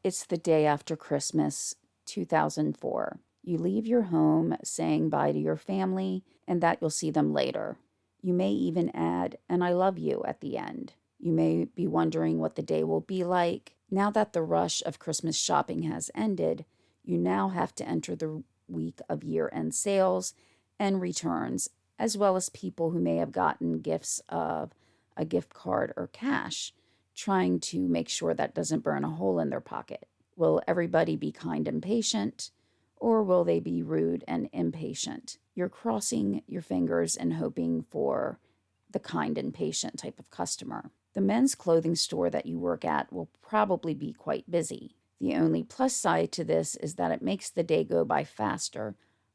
It's the day after Christmas, 2004. You leave your home saying bye to your family and that you'll see them later. You may even add, "and I love you" at the end. You may be wondering what the day will be like. Now that the rush of Christmas shopping has ended, you now have to enter the week of year-end sales and returns, as well as people who may have gotten gifts of a gift card or cash, trying to make sure that doesn't burn a hole in their pocket. Will everybody be kind and patient, or will they be rude and impatient? You're crossing your fingers and hoping for the kind and patient type of customer. The men's clothing store that you work at will probably be quite busy. The only plus side to this is that it makes the day go by faster,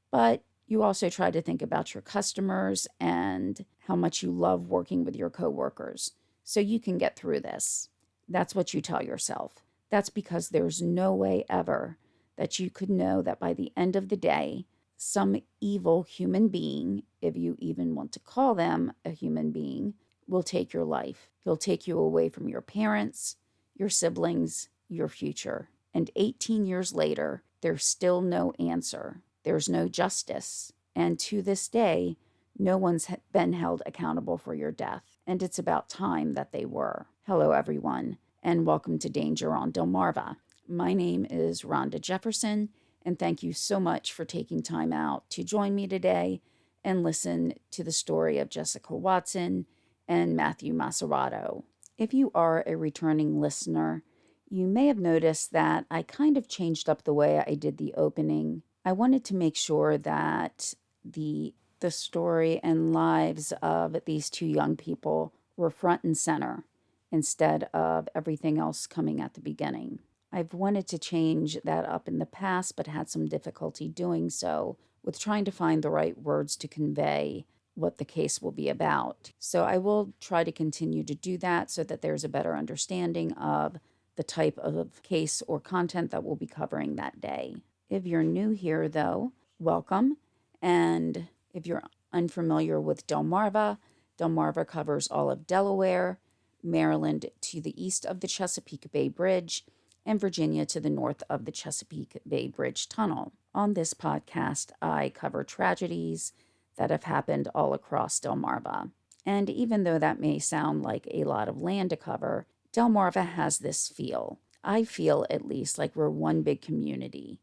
but you also try to think about your customers and how much you love working with your coworkers, so you can get through this. That's what you tell yourself. That's because there's no way ever that you could know that by the end of the day, some evil human being, if you even want to call them a human being, will take your life. He'll take you away from your parents, your siblings, your future. And 18 years later, there's still no answer. There's no justice. And to this day, no one's been held accountable for your death. And it's about time that they were. Hello, everyone, and welcome to Danger on Delmarva. My name is Rhonda Jefferson, and thank you so much for taking time out to join me today and listen to the story of Jessica Watson and Matthew Macerato. If you are a returning listener, you may have noticed that I kind of changed up the way I did the opening. I wanted to make sure that the story and lives of these two young people were front and center instead of everything else coming at the beginning. I've wanted to change that up in the past, but had some difficulty doing so with trying to find the right words to convey what the case will be about. So I will try to continue to do that so that there's a better understanding of the type of case or content that we'll be covering that day. If you're new here, though, welcome. And if you're unfamiliar with Delmarva, Delmarva covers all of Delaware, Maryland to the east of the Chesapeake Bay Bridge, and Virginia to the north of the Chesapeake Bay Bridge Tunnel. On this podcast, I cover tragedies that have happened all across Delmarva. And even though that may sound like a lot of land to cover, Delmarva has this feel. I feel, at least, like we're one big community.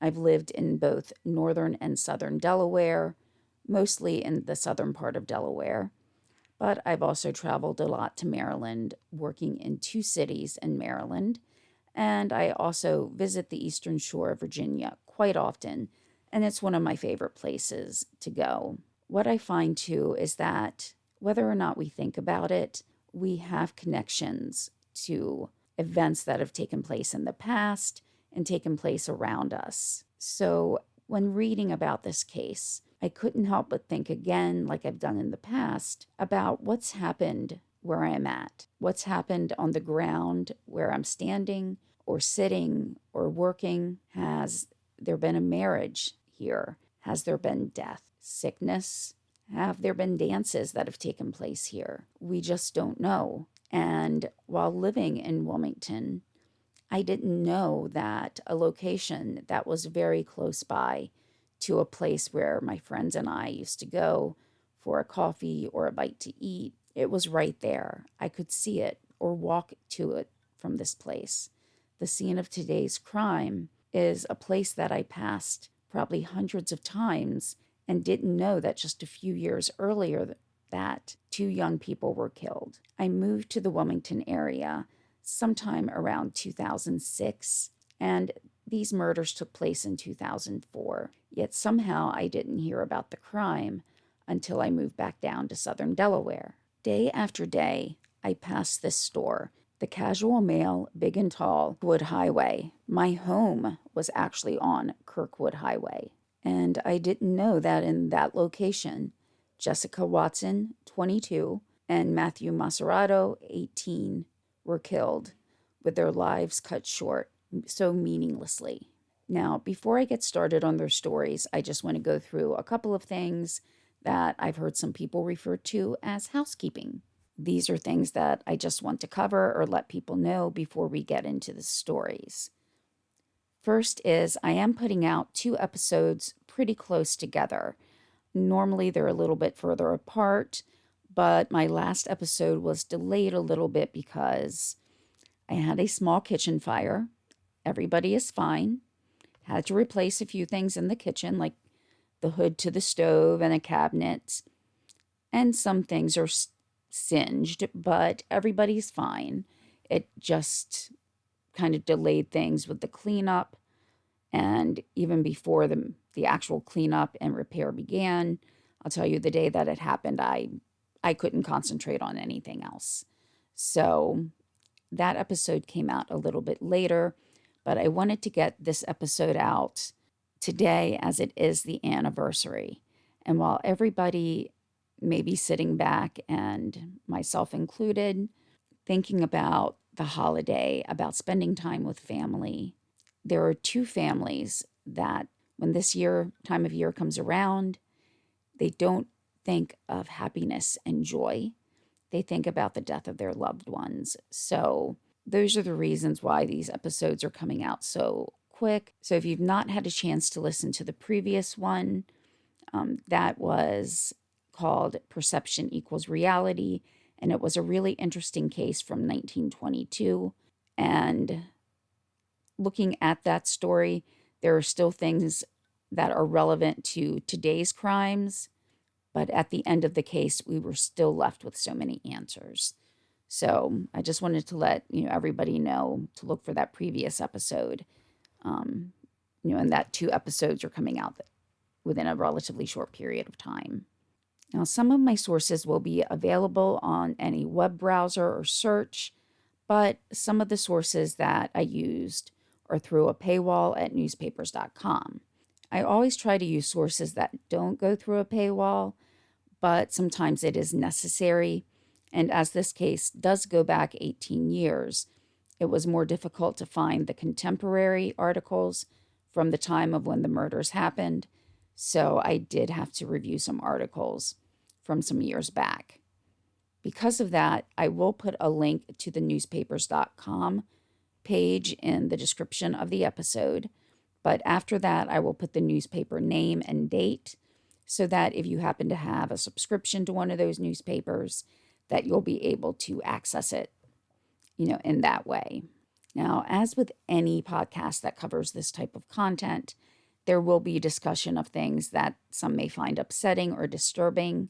I've lived in both northern and southern Delaware, mostly in the southern part of Delaware, but I've also traveled a lot to Maryland, working in 2 cities in Maryland, and I also visit the eastern shore of Virginia quite often, and it's one of my favorite places to go. What I find, too, is that whether or not we think about it, we have connections to events that have taken place in the past and taken place around us. So when reading about this case, I couldn't help but think again, like I've done in the past, about what's happened where I'm at, what's happened on the ground where I'm standing or sitting or working. Has there been a marriage here? Has there been death, sickness? Have there been dances that have taken place here? We just don't know. And while living in Wilmington, I didn't know that a location that was very close by to a place where my friends and I used to go for a coffee or a bite to eat, it was right there. I could see it or walk to it from this place. The scene of today's crime is a place that I passed probably hundreds of times and didn't know that just a few years earlier that 2 young people were killed. I moved to the Wilmington area sometime around 2006, and these murders took place in 2004. Yet somehow I didn't hear about the crime until I moved back down to southern Delaware. Day after day, I passed this store, the Casual Male Big and Tall Kirkwood Highway. My home was actually on Kirkwood Highway. And I didn't know that in that location, Jessica Watson, 22, and Matthew Macerato, 18, were killed, with their lives cut short so meaninglessly. Now, before I get started on their stories, I just want to go through a couple of things that I've heard some people refer to as housekeeping. These are things that I just want to cover or let people know before we get into the stories. First is I am putting out 2 episodes pretty close together. Normally they're a little bit further apart, but my last episode was delayed a little bit because I had a small kitchen fire. Everybody is fine. Had to replace a few things in the kitchen, like the hood to the stove and a cabinet. And some things are singed, but everybody's fine. It just kind of delayed things with the cleanup. And even before the actual cleanup and repair began, I'll tell you the day that it happened, I couldn't concentrate on anything else. So that episode came out a little bit later, but I wanted to get this episode out today as it is the anniversary. And while everybody may be sitting back, and myself included, thinking about the holiday, about spending time with family, there are 2 families that when this time of year comes around, they don't think of happiness and joy. They think about the death of their loved ones. So those are the reasons why these episodes are coming out so quick. So if you've not had a chance to listen to the previous one, that was called Perception Equals Reality. And it was a really interesting case from 1922. And looking at that story, there are still things that are relevant to today's crimes. But at the end of the case, we were still left with so many answers. So I just wanted to let everybody know to look for that previous episode. And that 2 episodes are coming out within a relatively short period of time. Now, some of my sources will be available on any web browser or search, but some of the sources that I used are through a paywall at newspapers.com. I always try to use sources that don't go through a paywall, but sometimes it is necessary. And as this case does go back 18 years, it was more difficult to find the contemporary articles from the time of when the murders happened. So I did have to review some articles from some years back. Because of that, I will put a link to the newspapers.com page in the description of the episode. But after that, I will put the newspaper name and date so that if you happen to have a subscription to one of those newspapers, that you'll be able to access it, in that way. Now, as with any podcast that covers this type of content, there will be discussion of things that some may find upsetting or disturbing.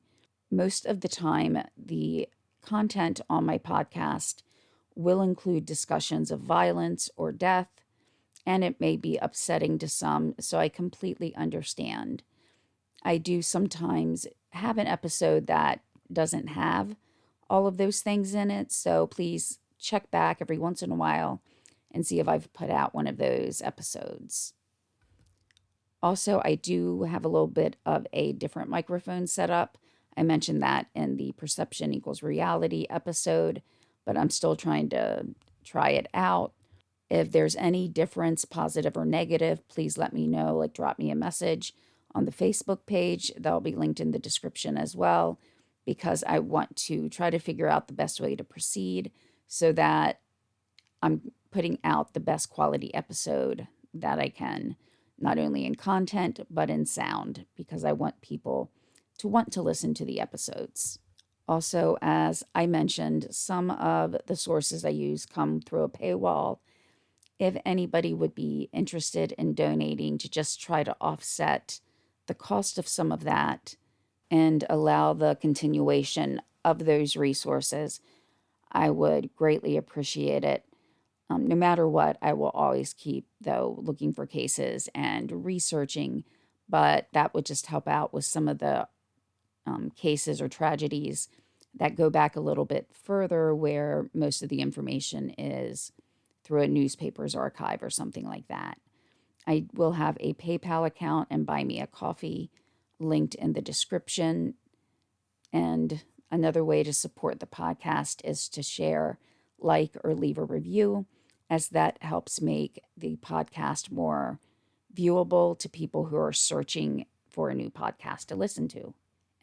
Most of the time, the content on my podcast will include discussions of violence or death, and it may be upsetting to some, so I completely understand. I do sometimes have an episode that doesn't have all of those things in it, so please check back every once in a while and see if I've put out one of those episodes. Also, I do have a little bit of a different microphone setup. I mentioned that in the Perception Equals Reality episode, but I'm still trying to try it out. If there's any difference, positive or negative, please let me know, drop me a message on the Facebook page. That'll be linked in the description as well, because I want to try to figure out the best way to proceed so that I'm putting out the best quality episode that I can, not only in content, but in sound, because I want people to want to listen to the episodes. Also, as I mentioned, some of the sources I use come through a paywall. If anybody would be interested in donating to just try to offset the cost of some of that and allow the continuation of those resources, I would greatly appreciate it. No matter what, I will always keep, though, looking for cases and researching, but that would just help out with some of the cases or tragedies that go back a little bit further, where most of the information is through a newspaper's archive or something like that. I will have a PayPal account and Buy Me a Coffee linked in the description. And another way to support the podcast is to share, like, or leave a review, as that helps make the podcast more viewable to people who are searching for a new podcast to listen to.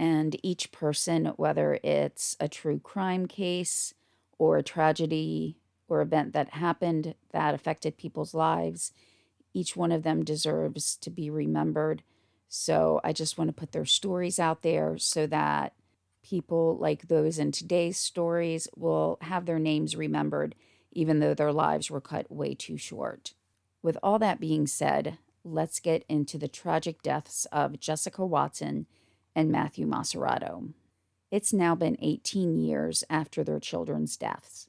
And each person, whether it's a true crime case or a tragedy or event that happened that affected people's lives, each one of them deserves to be remembered. So I just want to put their stories out there so that people like those in today's stories will have their names remembered, even though their lives were cut way too short. With all that being said, let's get into the tragic deaths of Jessica Watson and Matthew Macerato. It's now been 18 years after their children's deaths,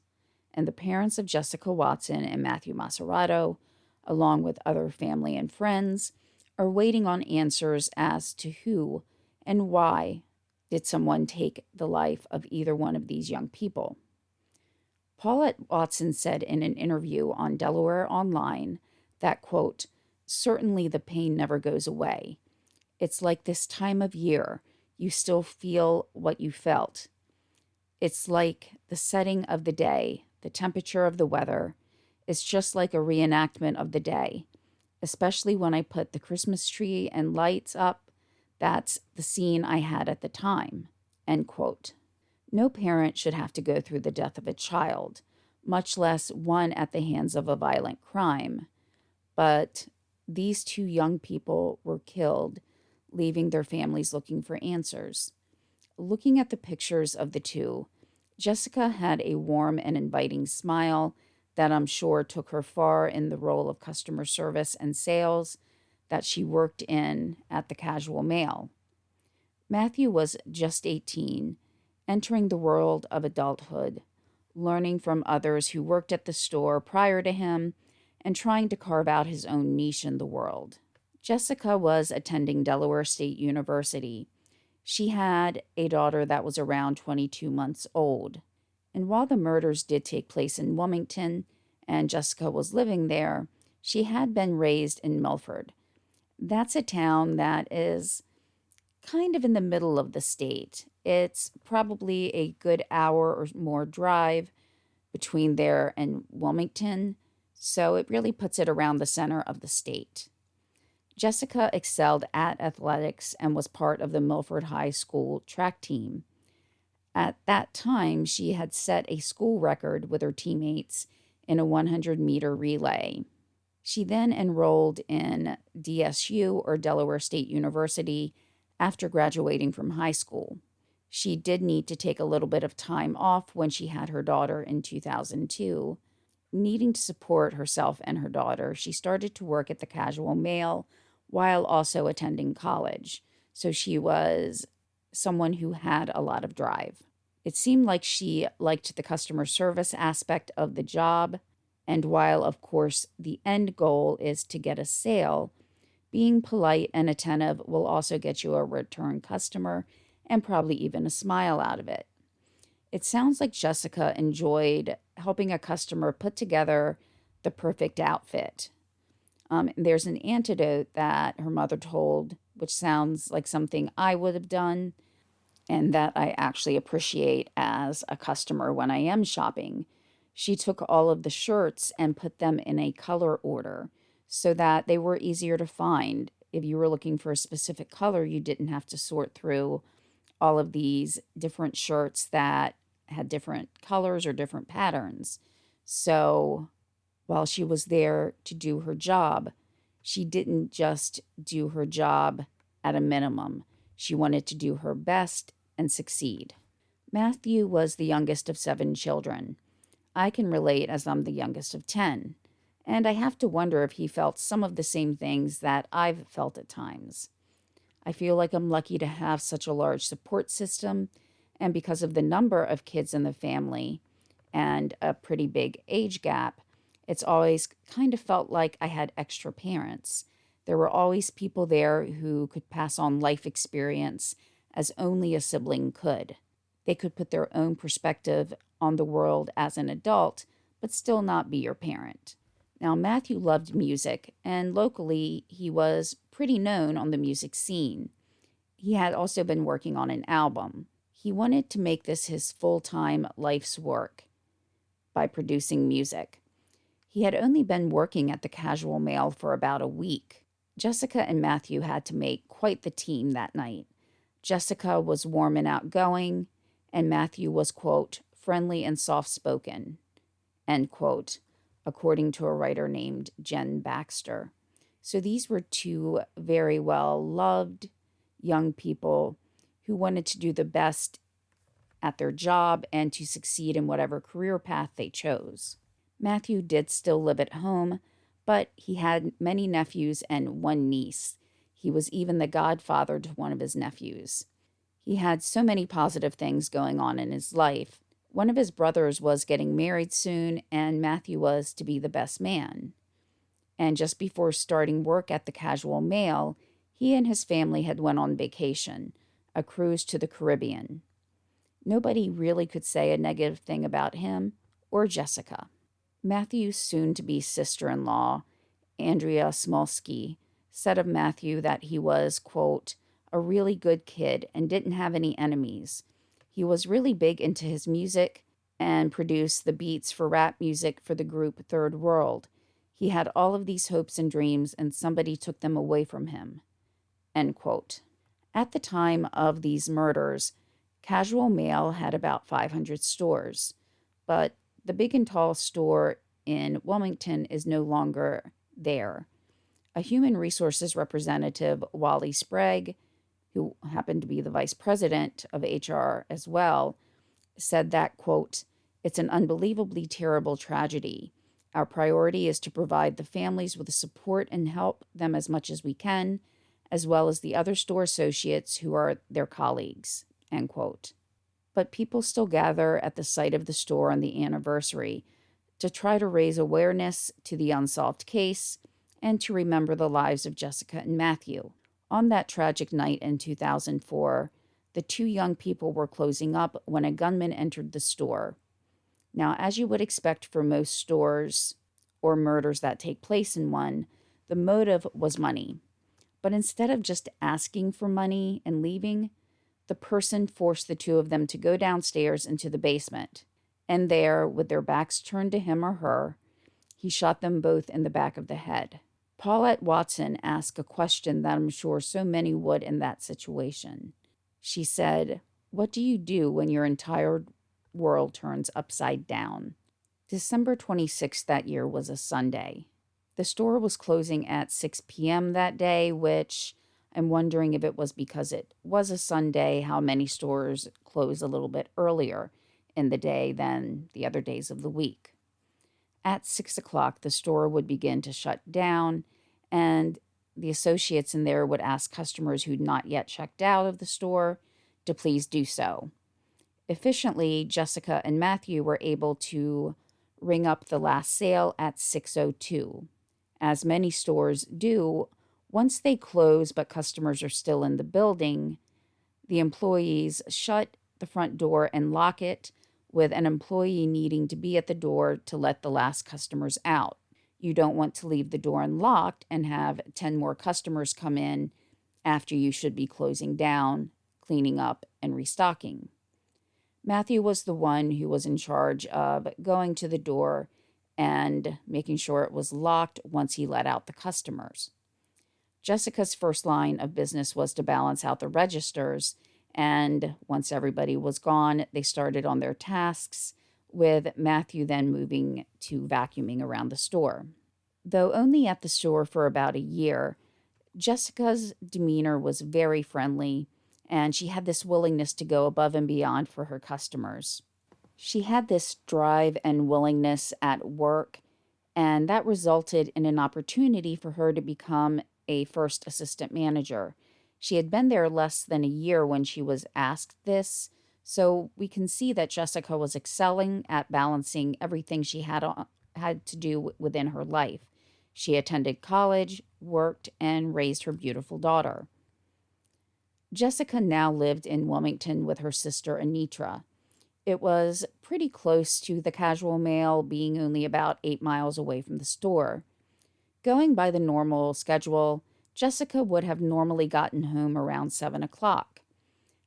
and the parents of Jessica Watson and Matthew Macerato, along with other family and friends, are waiting on answers as to who and why did someone take the life of either one of these young people. Paulette Watson said in an interview on Delaware Online that, quote, "Certainly the pain never goes away. It's like this time of year, you still feel what you felt. It's like the setting of the day, the temperature of the weather. It's just like a reenactment of the day, especially when I put the Christmas tree and lights up. That's the scene I had at the time," end quote. No parent should have to go through the death of a child, much less one at the hands of a violent crime. But these two young people were killed, leaving their families looking for answers. Looking at the pictures of the two, Jessica had a warm and inviting smile that I'm sure took her far in the role of customer service and sales that she worked in at the Casual Mail. Matthew was just 18, entering the world of adulthood, learning from others who worked at the store prior to him, and trying to carve out his own niche in the world. Jessica was attending Delaware State University. She had a daughter that was around 22 months old. And while the murders did take place in Wilmington and Jessica was living there, she had been raised in Milford. That's a town that is kind of in the middle of the state. It's probably a good hour or more drive between there and Wilmington, so it really puts it around the center of the state. Jessica excelled at athletics and was part of the Milford High School track team. At that time, she had set a school record with her teammates in a 100-meter relay. She then enrolled in DSU, or Delaware State University, after graduating from high school. She did need to take a little bit of time off when she had her daughter in 2002. Needing to support herself and her daughter, she started to work at the Casual Mail while also attending college. So she was someone who had a lot of drive. It seemed like she liked the customer service aspect of the job, and while, of course, the end goal is to get a sale, being polite and attentive will also get you a return customer and probably even a smile out of it. It sounds like Jessica enjoyed helping a customer put together the perfect outfit. There's an anecdote that her mother told, which sounds like something I would have done, and that I actually appreciate as a customer when I am shopping. She took all of the shirts and put them in a color order so that they were easier to find. If you were looking for a specific color, you didn't have to sort through all of these different shirts that had different colors or different patterns. So while she was there to do her job, she didn't just do her job at a minimum. She wanted to do her best and succeed. Matthew was the youngest of 7 children. I can relate as I'm the youngest of 10, and I have to wonder if he felt some of the same things that I've felt at times. I feel like I'm lucky to have such a large support system, and because of the number of kids in the family and a pretty big age gap, it's always kind of felt like I had extra parents. There were always people there who could pass on life experience as only a sibling could. They could put their own perspective on the world as an adult, but still not be your parent. Now, Matthew loved music, and locally, he was pretty known on the music scene. He had also been working on an album. He wanted to make this his full-time life's work by producing music. He had only been working at the Casual Mail for about a week. Jessica and Matthew had to make quite the team that night. Jessica was warm and outgoing, and Matthew was, quote, friendly and soft-spoken, end quote, according to a writer named Jen Baxter. So these were two very well-loved young people who wanted to do the best at their job and to succeed in whatever career path they chose. Matthew did still live at home, but he had many nephews and one niece. He was even the godfather to one of his nephews. He had so many positive things going on in his life. One of his brothers was getting married soon, and Matthew was to be the best man. And just before starting work at the Casual Mail, he and his family had went on vacation, a cruise to the Caribbean. Nobody really could say a negative thing about him or Jessica. Matthew's soon-to-be sister-in-law, Andrea Smolsky, said of Matthew that he was, quote, a really good kid and didn't have any enemies. He was really big into his music and produced the beats for rap music for the group Third World. He had all of these hopes and dreams, and somebody took them away from him, end quote. At the time of these murders, Casual Mail had about 500 stores, but the Big and Tall store in Wilmington is no longer there. A human resources representative, Wally Sprague, who happened to be the vice president of HR as well, said that, quote, it's an unbelievably terrible tragedy. Our priority is to provide the families with the support and help them as much as we can, as well as the other store associates who are their colleagues, end quote. But people still gather at the site of the store on the anniversary to try to raise awareness to the unsolved case and to remember the lives of Jessica and Matthew. On that tragic night in 2004, the two young people were closing up when a gunman entered the store. Now, as you would expect for most stores or murders that take place in one, the motive was money. But instead of just asking for money and leaving, the person forced the two of them to go downstairs into the basement. And there, with their backs turned to him or her, he shot them both in the back of the head. Paulette Watson asked a question that I'm sure so many would in that situation. She said, what do you do when your entire world turns upside down? December 26th that year was a Sunday. The store was closing at 6 p.m. that day, which I'm wondering if it was because it was a Sunday, how many stores close a little bit earlier in the day than the other days of the week. At 6 o'clock, the store would begin to shut down, and the associates in there would ask customers who'd not yet checked out of the store to please do so. Efficiently, Jessica and Matthew were able to ring up the last sale at 6:02. As many stores do, once they close but customers are still in the building, the employees shut the front door and lock it, with an employee needing to be at the door to let the last customers out. You don't want to leave the door unlocked and have 10 more customers come in after you should be closing down, cleaning up, and restocking. Matthew was the one who was in charge of going to the door and making sure it was locked once he let out the customers. Jessica's first line of business was to balance out the registers, and once everybody was gone, they started on their tasks, with Matthew then moving to vacuuming around the store. Though only at the store for about a year, Jessica's demeanor was very friendly, and she had this willingness to go above and beyond for her customers. She had this drive and willingness at work, and that resulted in an opportunity for her to become a first assistant manager. She had been there less than a year when she was asked this, so we can see that Jessica was excelling at balancing everything she had to do within her life. She attended college, worked, and raised her beautiful daughter. Jessica now lived in Wilmington with her sister Anitra. It was pretty close to the Casual Mail, being only about 8 miles away from the store. Going by the normal schedule, Jessica would have normally gotten home around 7 o'clock.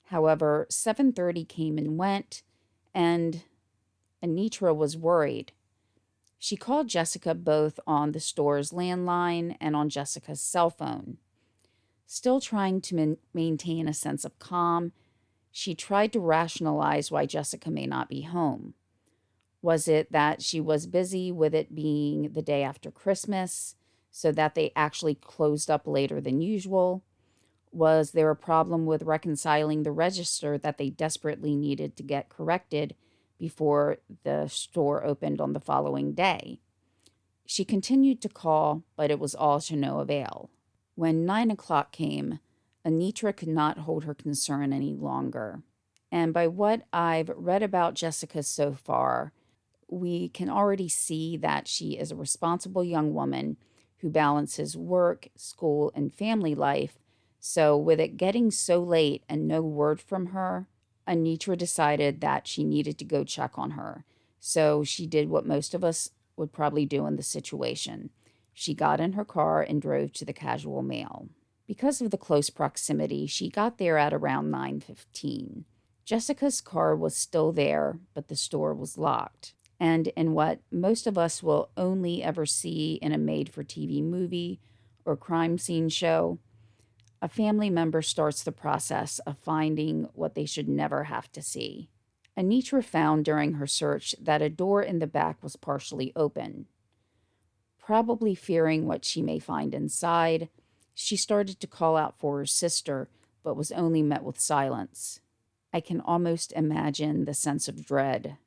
However, 7:30 came and went, and Anitra was worried. She called Jessica both on the store's landline and on Jessica's cell phone. Still trying to maintain a sense of calm, she tried to rationalize why Jessica may not be home. Was it that she was busy with it being the day after Christmas, so that they actually closed up later than usual? Was there a problem with reconciling the register that they desperately needed to get corrected before the store opened on the following day? She continued to call, but it was all to no avail. When 9 o'clock came, Anitra could not hold her concern any longer. And by what I've read about Jessica so far, we can already see that she is a responsible young woman who balances work, school, and family life. So, with it getting so late and no word from her, Anitra decided that she needed to go check on her. So, she did what most of us would probably do in the situation. She got in her car and drove to the Casual Mail. Because of the close proximity, she got there at around 9:15. Jessica's car was still there, but the store was locked. And in what most of us will only ever see in a made-for-TV movie or crime scene show, a family member starts the process of finding what they should never have to see. Anitra found during her search that a door in the back was partially open. Probably fearing what she may find inside, she started to call out for her sister, but was only met with silence. I can almost imagine the sense of dread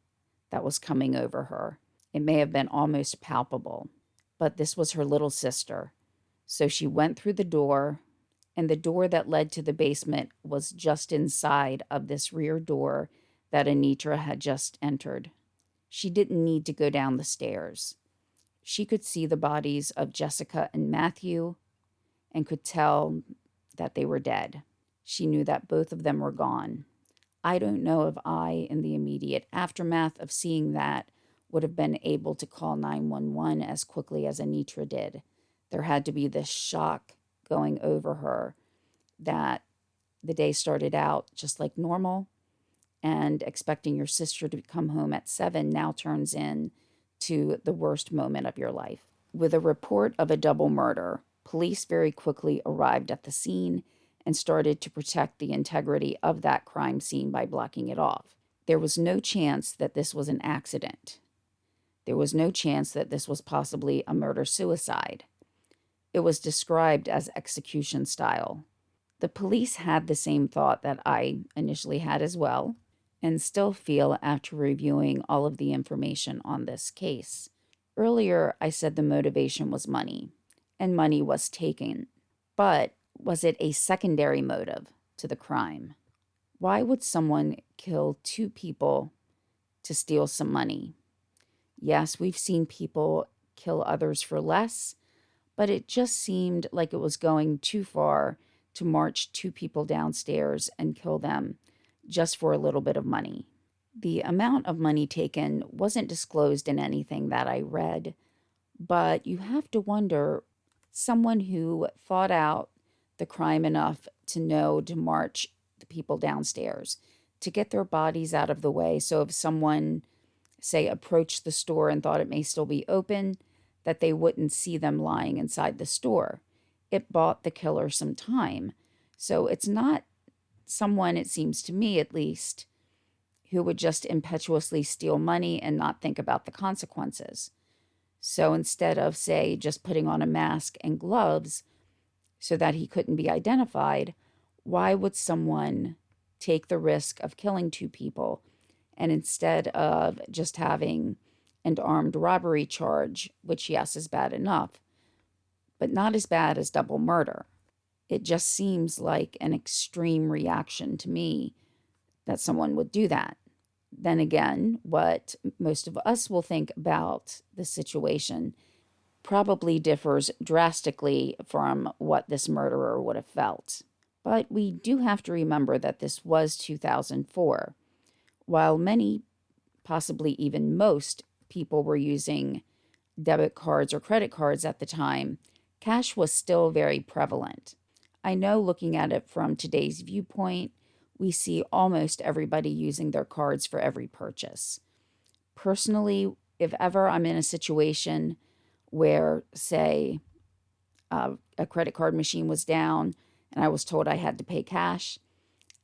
that was coming over her. It may have been almost palpable, but this was her little sister. So she went through the door, and the door that led to the basement was just inside of this rear door that Anitra had just entered. She didn't need to go down the stairs. She could see the bodies of Jessica and Matthew and could tell that they were dead. She knew that both of them were gone. I don't know if I, in the immediate aftermath of seeing that, would have been able to call 911 as quickly as Anitra did. There had to be this shock going over her that the day started out just like normal, and expecting your sister to come home at 7 now turns into the worst moment of your life. With a report of a double murder, police very quickly arrived at the scene and started to protect the integrity of that crime scene by blocking it off. There was no chance that this was an accident. There was no chance that this was possibly a murder-suicide. It was described as execution style. The police had the same thought that I initially had as well, and still feel after reviewing all of the information on this case. Earlier, I said the motivation was money, and money was taken. But was it a secondary motive to the crime? Why would someone kill two people to steal some money? Yes, we've seen people kill others for less, but it just seemed like it was going too far to march two people downstairs and kill them just for a little bit of money. The amount of money taken wasn't disclosed in anything that I read, but you have to wonder, someone who thought out the crime enough to know to march the people downstairs, to get their bodies out of the way, so if someone, say, approached the store and thought it may still be open, that they wouldn't see them lying inside the store. It bought the killer some time. So it's not someone, it seems to me at least, who would just impetuously steal money and not think about the consequences. So instead of, say, just putting on a mask and gloves so that he couldn't be identified, why would someone take the risk of killing two people, and instead of just having an armed robbery charge, which, yes, is bad enough, but not as bad as double murder? It just seems like an extreme reaction to me that someone would do that. Then again, what most of us will think about the situation probably differs drastically from what this murderer would have felt. But we do have to remember that this was 2004. While many, possibly even most, people were using debit cards or credit cards at the time, cash was still very prevalent. I know, looking at it from today's viewpoint, we see almost everybody using their cards for every purchase. Personally, if ever I'm in a situation where, say, a credit card machine was down and I was told I had to pay cash,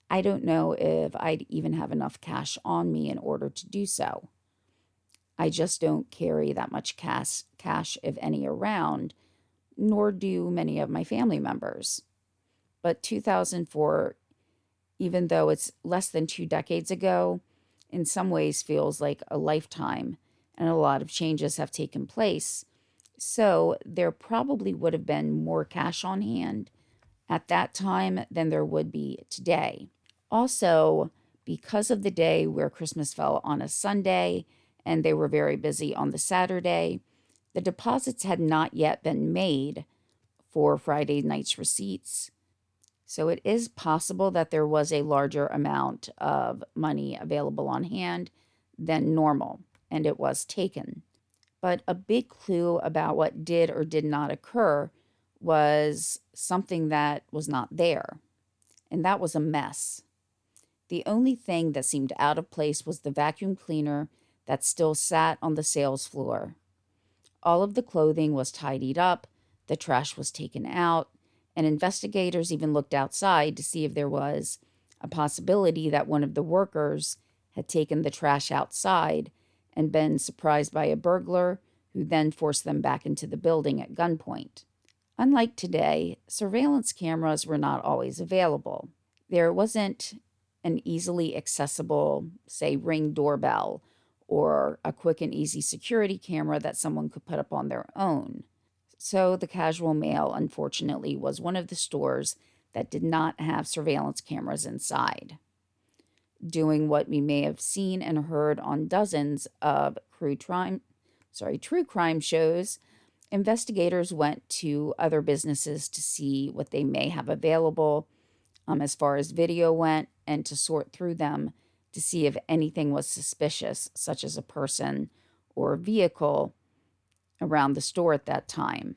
I don't know if I'd even have enough cash on me in order to do so. I just don't carry that much cash, if any, around, nor do many of my family members. But 2004, even though it's less than 2 decades ago, in some ways feels like a lifetime, and a lot of changes have taken place. So there probably would have been more cash on hand at that time than there would be today. Also, because of the day where Christmas fell on a Sunday and they were very busy on the Saturday, the deposits had not yet been made for Friday night's receipts. So it is possible that there was a larger amount of money available on hand than normal, and it was taken. But a big clue about what did or did not occur was something that was not there, and that was a mess. The only thing that seemed out of place was the vacuum cleaner that still sat on the sales floor. All of the clothing was tidied up, the trash was taken out, and investigators even looked outside to see if there was a possibility that one of the workers had taken the trash outside and been surprised by a burglar who then forced them back into the building at gunpoint. Unlike today, surveillance cameras were not always available. There wasn't an easily accessible, say, Ring doorbell or a quick and easy security camera that someone could put up on their own. So the Casual Male, unfortunately, was one of the stores that did not have surveillance cameras inside. Doing what we may have seen and heard on dozens of true crime shows, investigators went to other businesses to see what they may have available as far as video went, and to sort through them to see if anything was suspicious, such as a person or a vehicle around the store at that time.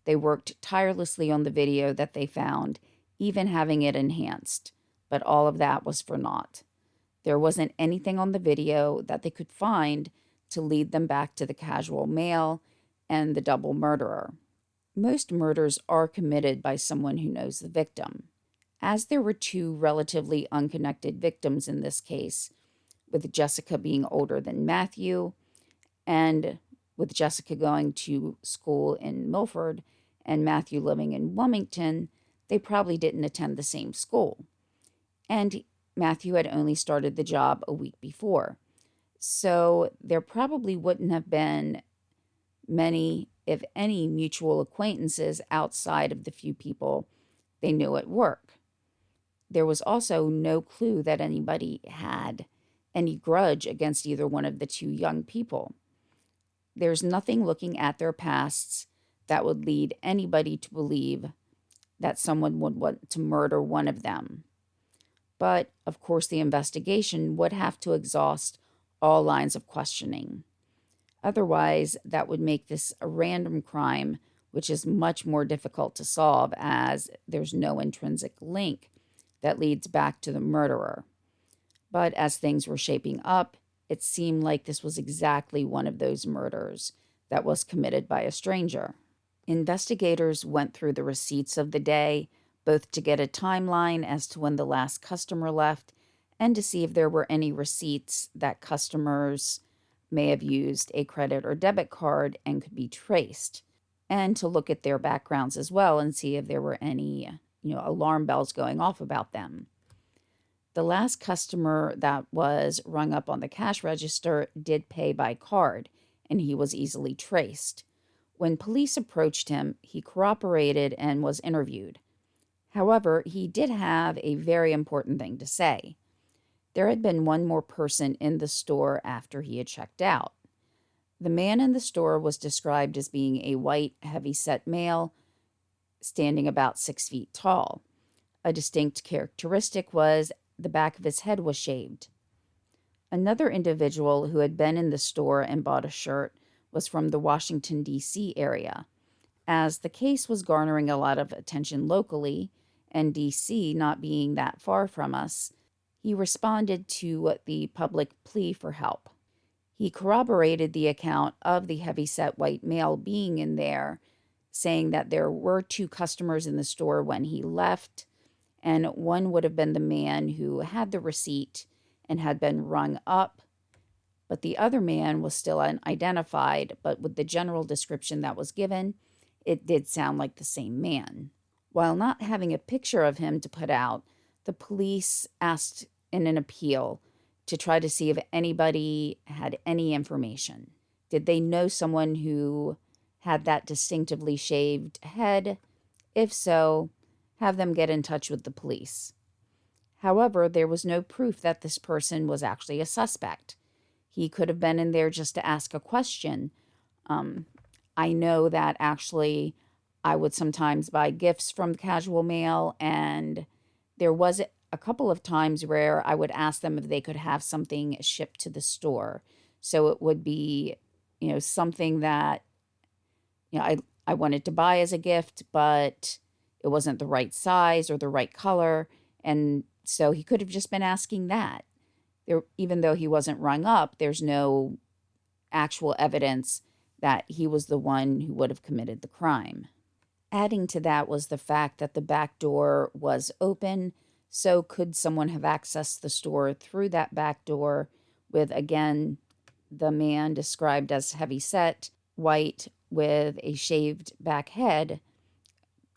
They worked tirelessly on the video that they found, even having it enhanced, but all of that was for naught. There wasn't anything on the video that they could find to lead them back to the Casual Male and the double murderer. Most murders are committed by someone who knows the victim. As there were two relatively unconnected victims in this case, with Jessica being older than Matthew, and with Jessica going to school in Milford and Matthew living in Wilmington, they probably didn't attend the same school. And Matthew had only started the job a week before. So there probably wouldn't have been many, if any, mutual acquaintances outside of the few people they knew at work. There was also no clue that anybody had any grudge against either one of the two young people. There's nothing looking at their pasts that would lead anybody to believe that someone would want to murder one of them. But, of course, the investigation would have to exhaust all lines of questioning. Otherwise, that would make this a random crime, which is much more difficult to solve as there's no intrinsic link that leads back to the murderer. But as things were shaping up, it seemed like this was exactly one of those murders that was committed by a stranger. Investigators went through the receipts of the day, both to get a timeline as to when the last customer left and to see if there were any receipts that customers may have used a credit or debit card and could be traced, and to look at their backgrounds as well and see if there were any, alarm bells going off about them. The last customer that was rung up on the cash register did pay by card, and he was easily traced. When police approached him, he cooperated and was interviewed. However, he did have a very important thing to say. There had been one more person in the store after he had checked out. The man in the store was described as being a white, heavy-set male, standing about 6 feet tall. A distinct characteristic was the back of his head was shaved. Another individual who had been in the store and bought a shirt was from the Washington, D.C. area. As the case was garnering a lot of attention locally, and D.C. not being that far from us, he responded to the public plea for help. He corroborated the account of the heavy-set white male being in there, saying that there were two customers in the store when he left, and one would have been the man who had the receipt and had been rung up, but the other man was still unidentified, but with the general description that was given, it did sound like the same man. While not having a picture of him to put out, the police asked in an appeal to try to see if anybody had any information. Did they know someone who had that distinctively shaved head? If so, have them get in touch with the police. However, there was no proof that this person was actually a suspect. He could have been in there just to ask a question. I know that actually I would sometimes buy gifts from casual mail, and there was a couple of times where I would ask them if they could have something shipped to the store. So it would be, something that, I wanted to buy as a gift, but it wasn't the right size or the right color. And so he could have just been asking that. Even though he wasn't rung up, there's no actual evidence that he was the one who would have committed the crime. Adding to that was the fact that the back door was open, so could someone have accessed the store through that back door with, again, the man described as heavy-set, white, with a shaved back head,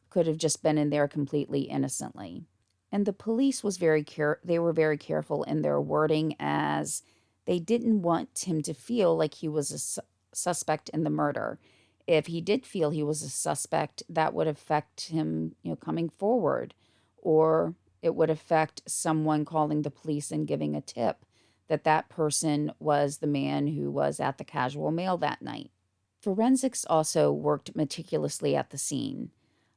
could have just been in there completely innocently. And the police was they were very careful in their wording, as they didn't want him to feel like he was a suspect in the murder. If he did feel he was a suspect, that would affect him, coming forward, or it would affect someone calling the police and giving a tip that that person was the man who was at the casual mail that night. Forensics also worked meticulously at the scene.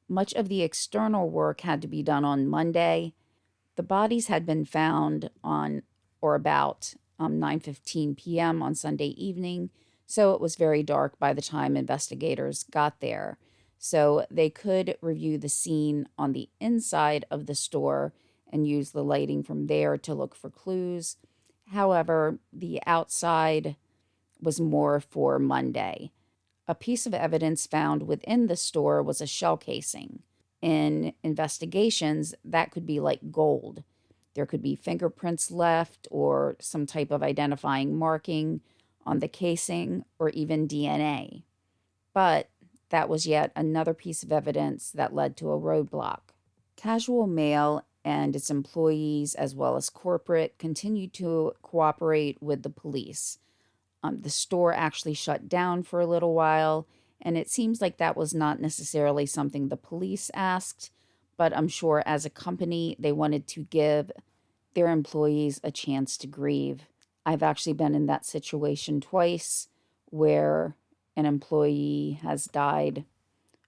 Much of the external work had to be done on Monday. The bodies had been found on or about 9:15 p.m. on Sunday evening, so it was very dark by the time investigators got there. So they could review the scene on the inside of the store and use the lighting from there to look for clues. However, the outside was more for Monday. A piece of evidence found within the store was a shell casing. In investigations, that could be like gold. There could be fingerprints left or some type of identifying marking on the casing or even DNA. But that was yet another piece of evidence that led to a roadblock. Casual Mail and its employees, as well as corporate, continued to cooperate with the police. The store actually shut down for a little while, and it seems like that was not necessarily something the police asked, but I'm sure as a company, they wanted to give their employees a chance to grieve. I've actually been in that situation twice where an employee has died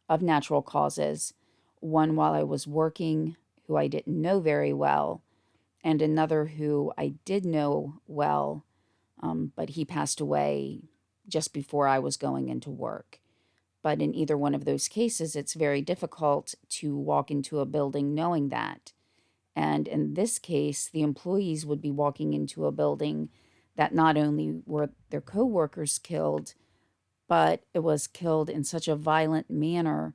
of natural causes, one while I was working, who I didn't know very well, and another who I did know well, but he passed away just before I was going into work. But in either one of those cases, it's very difficult to walk into a building knowing that. And in this case, the employees would be walking into a building that not only were their coworkers killed, but it was killed in such a violent manner,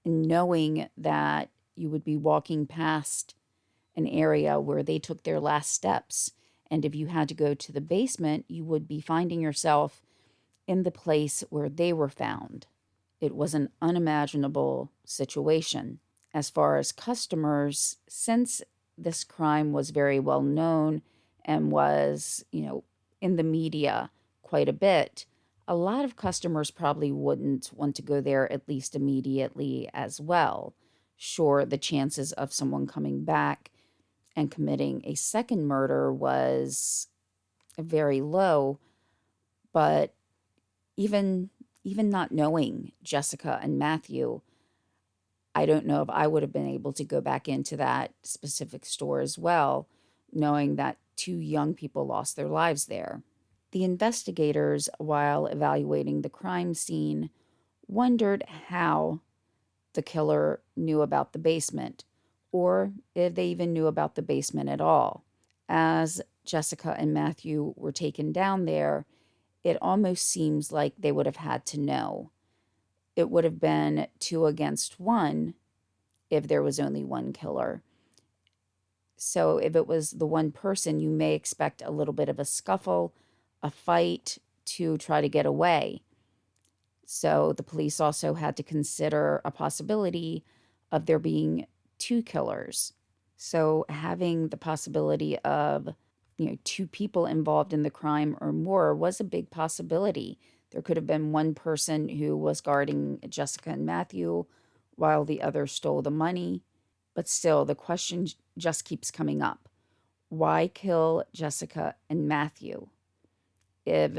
and knowing that you would be walking past an area where they took their last steps. And if you had to go to the basement, you would be finding yourself in the place where they were found. It was an unimaginable situation. As far as customers, since this crime was very well known and was, in the media quite a bit, a lot of customers probably wouldn't want to go there at least immediately as well. Sure, the chances of someone coming back and committing a second murder was very low, but even not knowing Jessica and Matthew, I don't know if I would have been able to go back into that specific store as well, knowing that two young people lost their lives there. The investigators, while evaluating the crime scene, wondered how the killer knew about the basement, or if they even knew about the basement at all. As Jessica and Matthew were taken down there, it almost seems like they would have had to know. it would have been 2 against 1 if there was only one killer. So if it was the one person, you may expect a little bit of a scuffle, a fight to try to get away. So the police also had to consider a possibility of there being 2 killers. So having the possibility of, 2 people involved in the crime or more was a big possibility. There could have been one person who was guarding Jessica and Matthew while the other stole the money. But still, the question just keeps coming up. Why kill Jessica and Matthew? If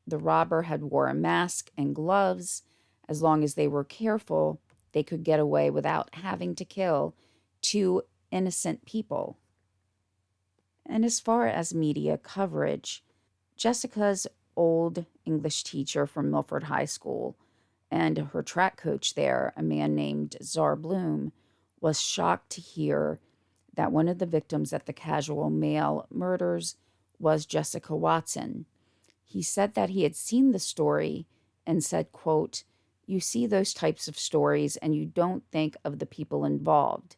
the robber had wore a mask and gloves, as long as they were careful, they could get away without having to kill 2 innocent people. And as far as media coverage, Jessica's old English teacher from Milford High School and her track coach there, a man named Czar Bloom, was shocked to hear that one of the victims at the casual male murders was Jessica Watson. He said that he had seen the story and said, quote, "You see those types of stories and you don't think of the people involved.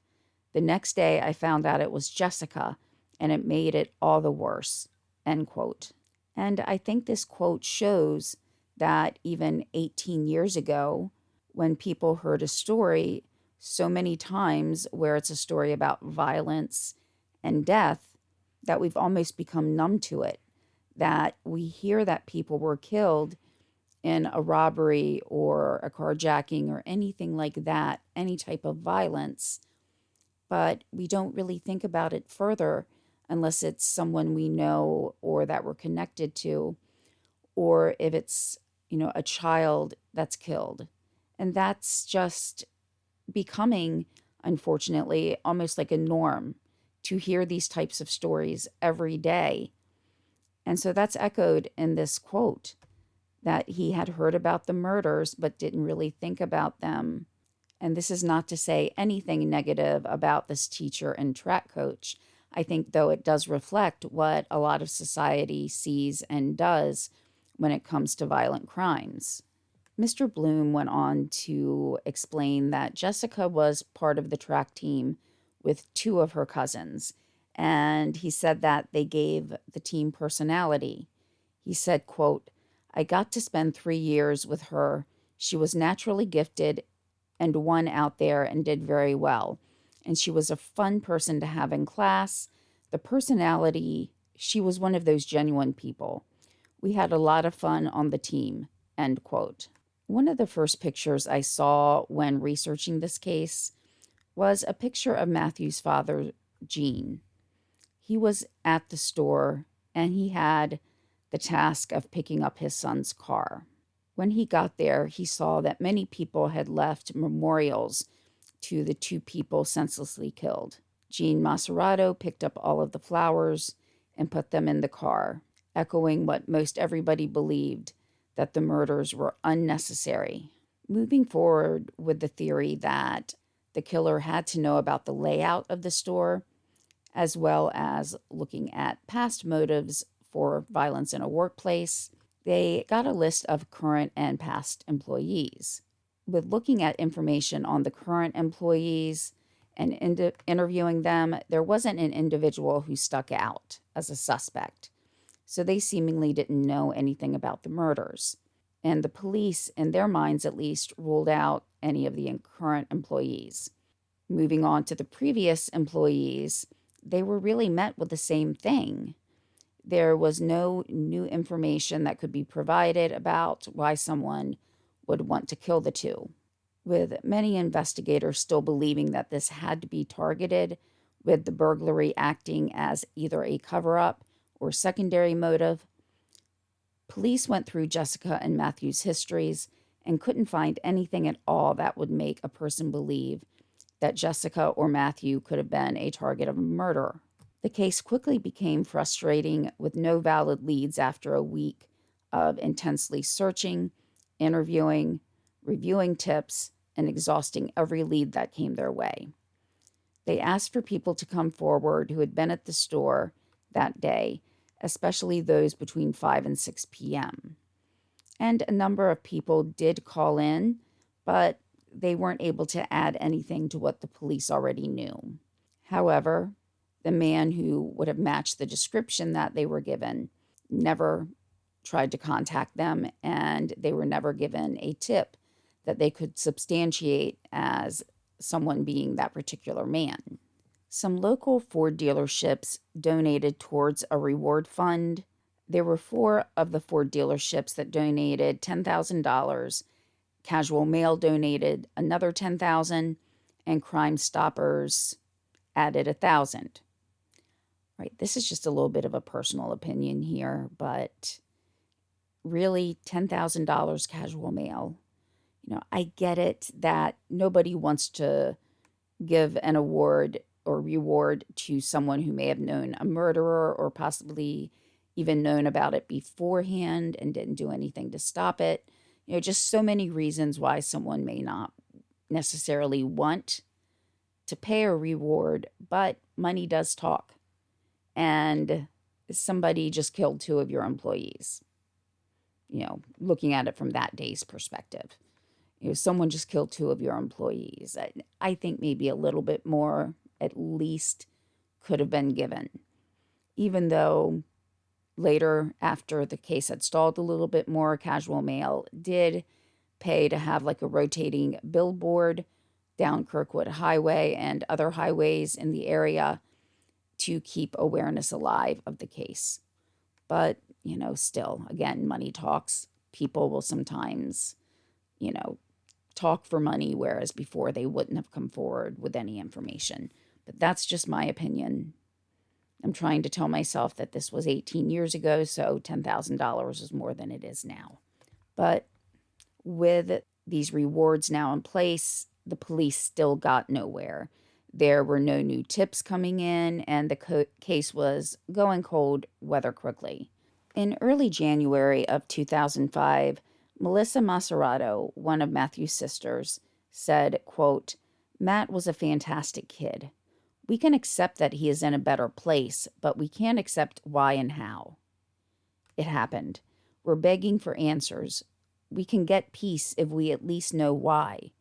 The next day I found out it was Jessica and it made it all the worse," end quote. And I think this quote shows that even 18 years ago, when people heard a story so many times where it's a story about violence and death, that we've almost become numb to it, that we hear that people were killed in a robbery or a carjacking or anything like that, any type of violence, but we don't really think about it further unless it's someone we know or that we're connected to, or if it's, a child that's killed. And that's just becoming, unfortunately, almost like a norm to hear these types of stories every day. And so that's echoed in this quote, that he had heard about the murders but didn't really think about them. And this is not to say anything negative about this teacher and track coach. I think, though, it does reflect what a lot of society sees and does when it comes to violent crimes. Mr. Bloom went on to explain that Jessica was part of the track team with 2 of her cousins, and he said that they gave the team personality. He said, quote, "I got to spend 3 years with her. She was naturally gifted and won out there and did very well. And she was a fun person to have in class. The personality, she was one of those genuine people. We had a lot of fun on the team," end quote. One of the first pictures I saw when researching this case was a picture of Matthew's father, Gene. He was at the store and he had the task of picking up his son's car. When he got there, he saw that many people had left memorials to the 2 people senselessly killed. Gene Macerato picked up all of the flowers and put them in the car, echoing what most everybody believed, that the murders were unnecessary. Moving forward with the theory that the killer had to know about the layout of the store, as well as looking at past motives for violence in a workplace, they got a list of current and past employees. With looking at information on the current employees and interviewing them, there wasn't an individual who stuck out as a suspect. So they seemingly didn't know anything about the murders. And the police, in their minds at least, ruled out any of the current employees. Moving on to the previous employees, they were really met with the same thing. There was no new information that could be provided about why someone would want to kill the 2, with many investigators still believing that this had to be targeted, with the burglary acting as either a cover-up or secondary motive. Police went through Jessica and Matthew's histories and couldn't find anything at all that would make a person believe that Jessica or Matthew could have been a target of a murder. The case quickly became frustrating, with no valid leads after a week of intensely searching, interviewing, reviewing tips, and exhausting every lead that came their way. They asked for people to come forward who had been at the store that day, especially those between 5 and 6 p.m. And a number of people did call in, but they weren't able to add anything to what the police already knew. However, the man who would have matched the description that they were given never tried to contact them, and they were never given a tip that they could substantiate as someone being that particular man. Some local Ford dealerships donated towards a reward fund. There were 4 of the Ford dealerships that donated $10,000. Casual Mail donated another $10,000, and Crime Stoppers added $1,000. Right, this is just a little bit of a personal opinion here, but really $10,000 Casual Mail. I get it that nobody wants to give an award or reward to someone who may have known a murderer or possibly even known about it beforehand and didn't do anything to stop it. Just so many reasons why someone may not necessarily want to pay a reward, but money does talk. And somebody just killed 2 of your employees, looking at it from that day's perspective. Someone just killed 2 of your employees. I think maybe a little bit more at least could have been given, even though later, after the case had stalled a little bit more, Casual Mail did pay to have like a rotating billboard down Kirkwood Highway and other highways in the area to keep awareness alive of the case. But, still, again, money talks. People will sometimes, talk for money, whereas before they wouldn't have come forward with any information. But that's just my opinion. I'm trying to tell myself that this was 18 years ago, so $10,000 is more than it is now. But with these rewards now in place, the police still got nowhere. There were no new tips coming in, and the case was going cold rather quickly. In early January of 2005, Melissa Macerato, one of Matthew's sisters, said, quote, "Matt was a fantastic kid. We can accept that he is in a better place, but we can't accept why and how. It happened. We're begging for answers. We can get peace if we at least know why."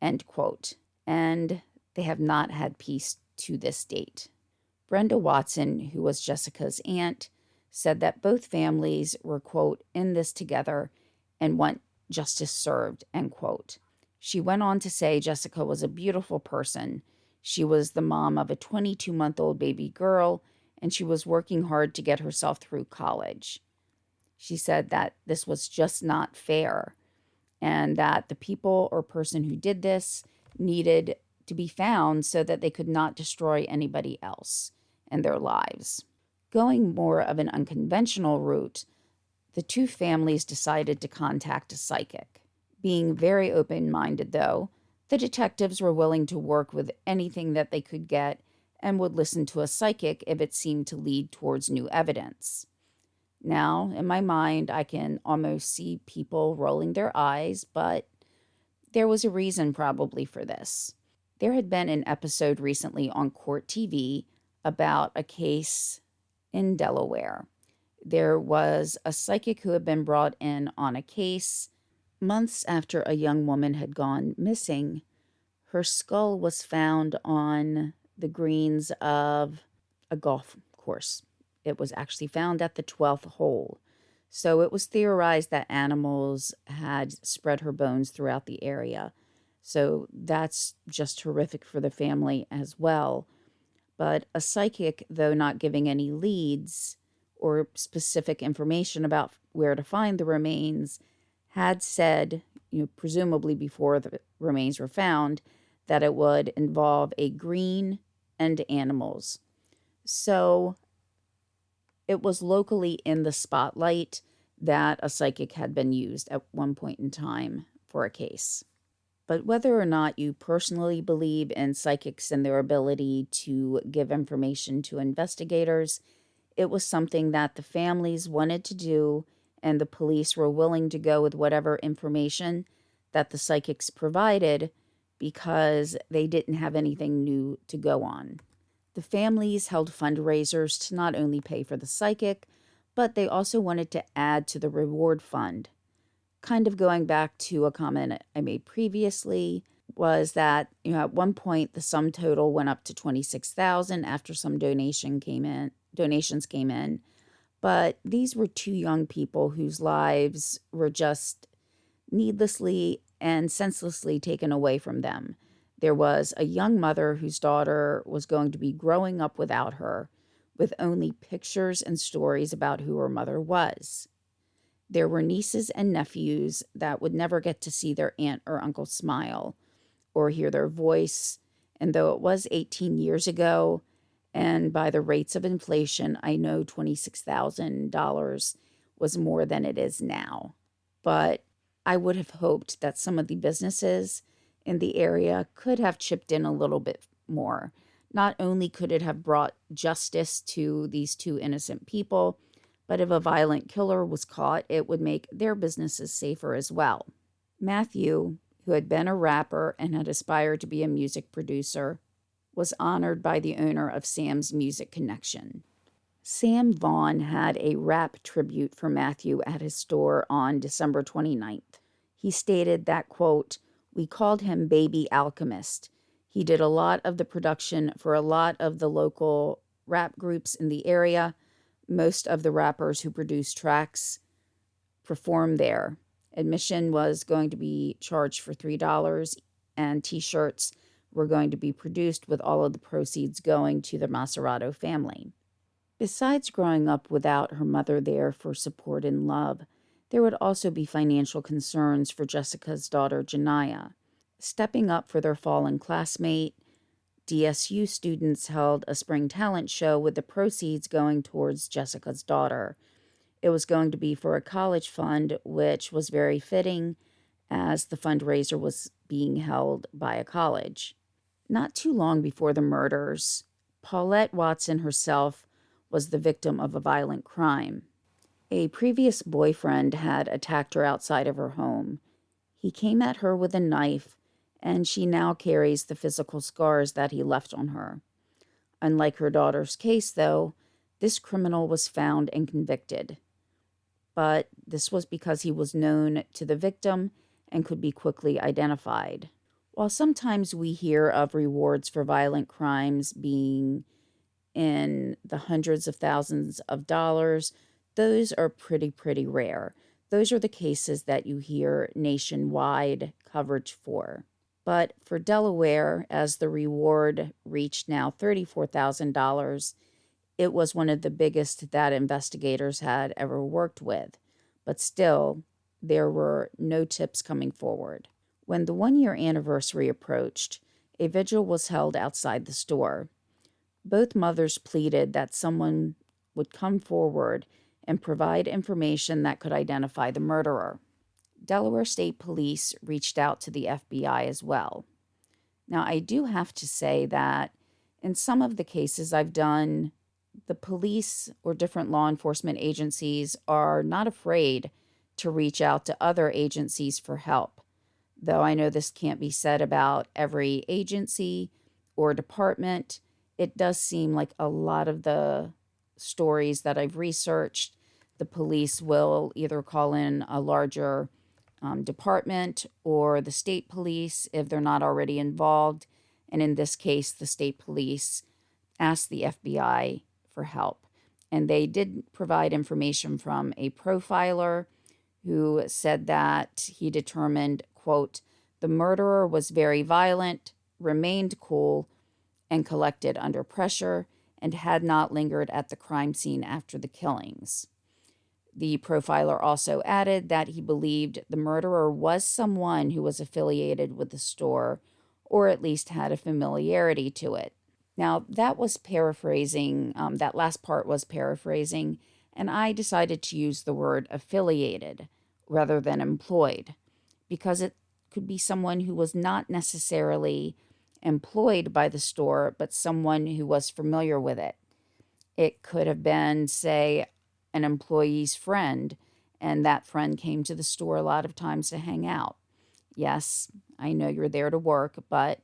End quote. And they have not had peace to this date. Brenda Watson, who was Jessica's aunt, said that both families were, quote, "in this together and want justice served," end quote. She went on to say Jessica was a beautiful person. She was the mom of a 22-month-old baby girl, and she was working hard to get herself through college. She said that this was just not fair, and that the people or person who did this needed to be found so that they could not destroy anybody else and their lives. Going more of an unconventional route, the 2 families decided to contact a psychic. Being very open-minded, though, the detectives were willing to work with anything that they could get and would listen to a psychic if it seemed to lead towards new evidence. Now, in my mind, I can almost see people rolling their eyes, but there was a reason probably for this. There had been an episode recently on Court TV about a case in Delaware. There was a psychic who had been brought in on a case. Months after a young woman had gone missing, her skull was found on the greens of a golf course. It was actually found at the 12th hole. So it was theorized that animals had spread her bones throughout the area. So that's just horrific for the family as well. But a psychic, though not giving any leads or specific information about where to find the remains, had said, presumably before the remains were found, that it would involve a green and animals. So it was locally in the spotlight that a psychic had been used at one point in time for a case. But whether or not you personally believe in psychics and their ability to give information to investigators, it was something that the families wanted to do, and the police were willing to go with whatever information that the psychics provided because they didn't have anything new to go on. The families held fundraisers to not only pay for the psychic, but they also wanted to add to the reward fund. kind of going back to a comment I made previously, was that, at one point the sum total went up to $26,000 after some donations came in. But these were two young people whose lives were just needlessly and senselessly taken away from them. There was a young mother whose daughter was going to be growing up without her, with only pictures and stories about who her mother was. There were nieces and nephews that would never get to see their aunt or uncle smile or hear their voice. And though it was 18 years ago, and by the rates of inflation, I know $26,000 was more than it is now. But I would have hoped that some of the businesses in the area could have chipped in a little bit more. Not only could it have brought justice to these two innocent people, but if a violent killer was caught, it would make their businesses safer as well. Matthew, who had been a rapper and had aspired to be a music producer, was honored by the owner of Sam's Music Connection. Sam Vaughn had a rap tribute for Matthew at his store on December 29th. He stated that, quote, "We called him Baby Alchemist. He did a lot of the production for a lot of the local rap groups in the area. Most of the rappers who produced tracks performed there. Admission was going to be charged for $3, and t-shirts were going to be produced with all of the proceeds going to the Macerato family." Besides growing up without her mother there for support and love, there would also be financial concerns for Jessica's daughter, Janiyah. Stepping up for their fallen classmate, DSU students held a spring talent show with the proceeds going towards Jessica's daughter. It was going to be for a college fund, which was very fitting as the fundraiser was being held by a college. Not too long before the murders, Paulette Watson herself was the victim of a violent crime. A previous boyfriend had attacked her outside of her home. He came at her with a knife, and she now carries the physical scars that he left on her. Unlike her daughter's case, though, this criminal was found and convicted. But this was because he was known to the victim and could be quickly identified. While sometimes we hear of rewards for violent crimes being in the hundreds of thousands of dollars, those are pretty rare. Those are the cases that you hear nationwide coverage for. But for Delaware, as the reward reached now $34,000, it was one of the biggest that investigators had ever worked with. But still, there were no tips coming forward. When the 1-year anniversary approached, a vigil was held outside the store. Both mothers pleaded that someone would come forward and provide information that could identify the murderer. Delaware State Police reached out to the FBI as well. Now, I do have to say that in some of the cases I've done, the police or different law enforcement agencies are not afraid to reach out to other agencies for help. Though I know this can't be said about every agency or department, it does seem like a lot of the stories that I've researched, the police will either call in a larger department or the state police if they're not already involved. And in this case, the state police asked the FBI for help. And they did provide information from a profiler who said that he determined, quote, "The murderer was very violent, remained cool, and collected under pressure, and had not lingered at the crime scene after the killings." The profiler also added that he believed the murderer was someone who was affiliated with the store, or at least had a familiarity to it. Now, that was paraphrasing, that last part was paraphrasing, and I decided to use the word affiliated rather than employed, because it could be someone who was not necessarily employed by the store, but someone who was familiar with it. It could have been, say, an employee's friend, and that friend came to the store a lot of times to hang out. Yes, I know you're there to work, but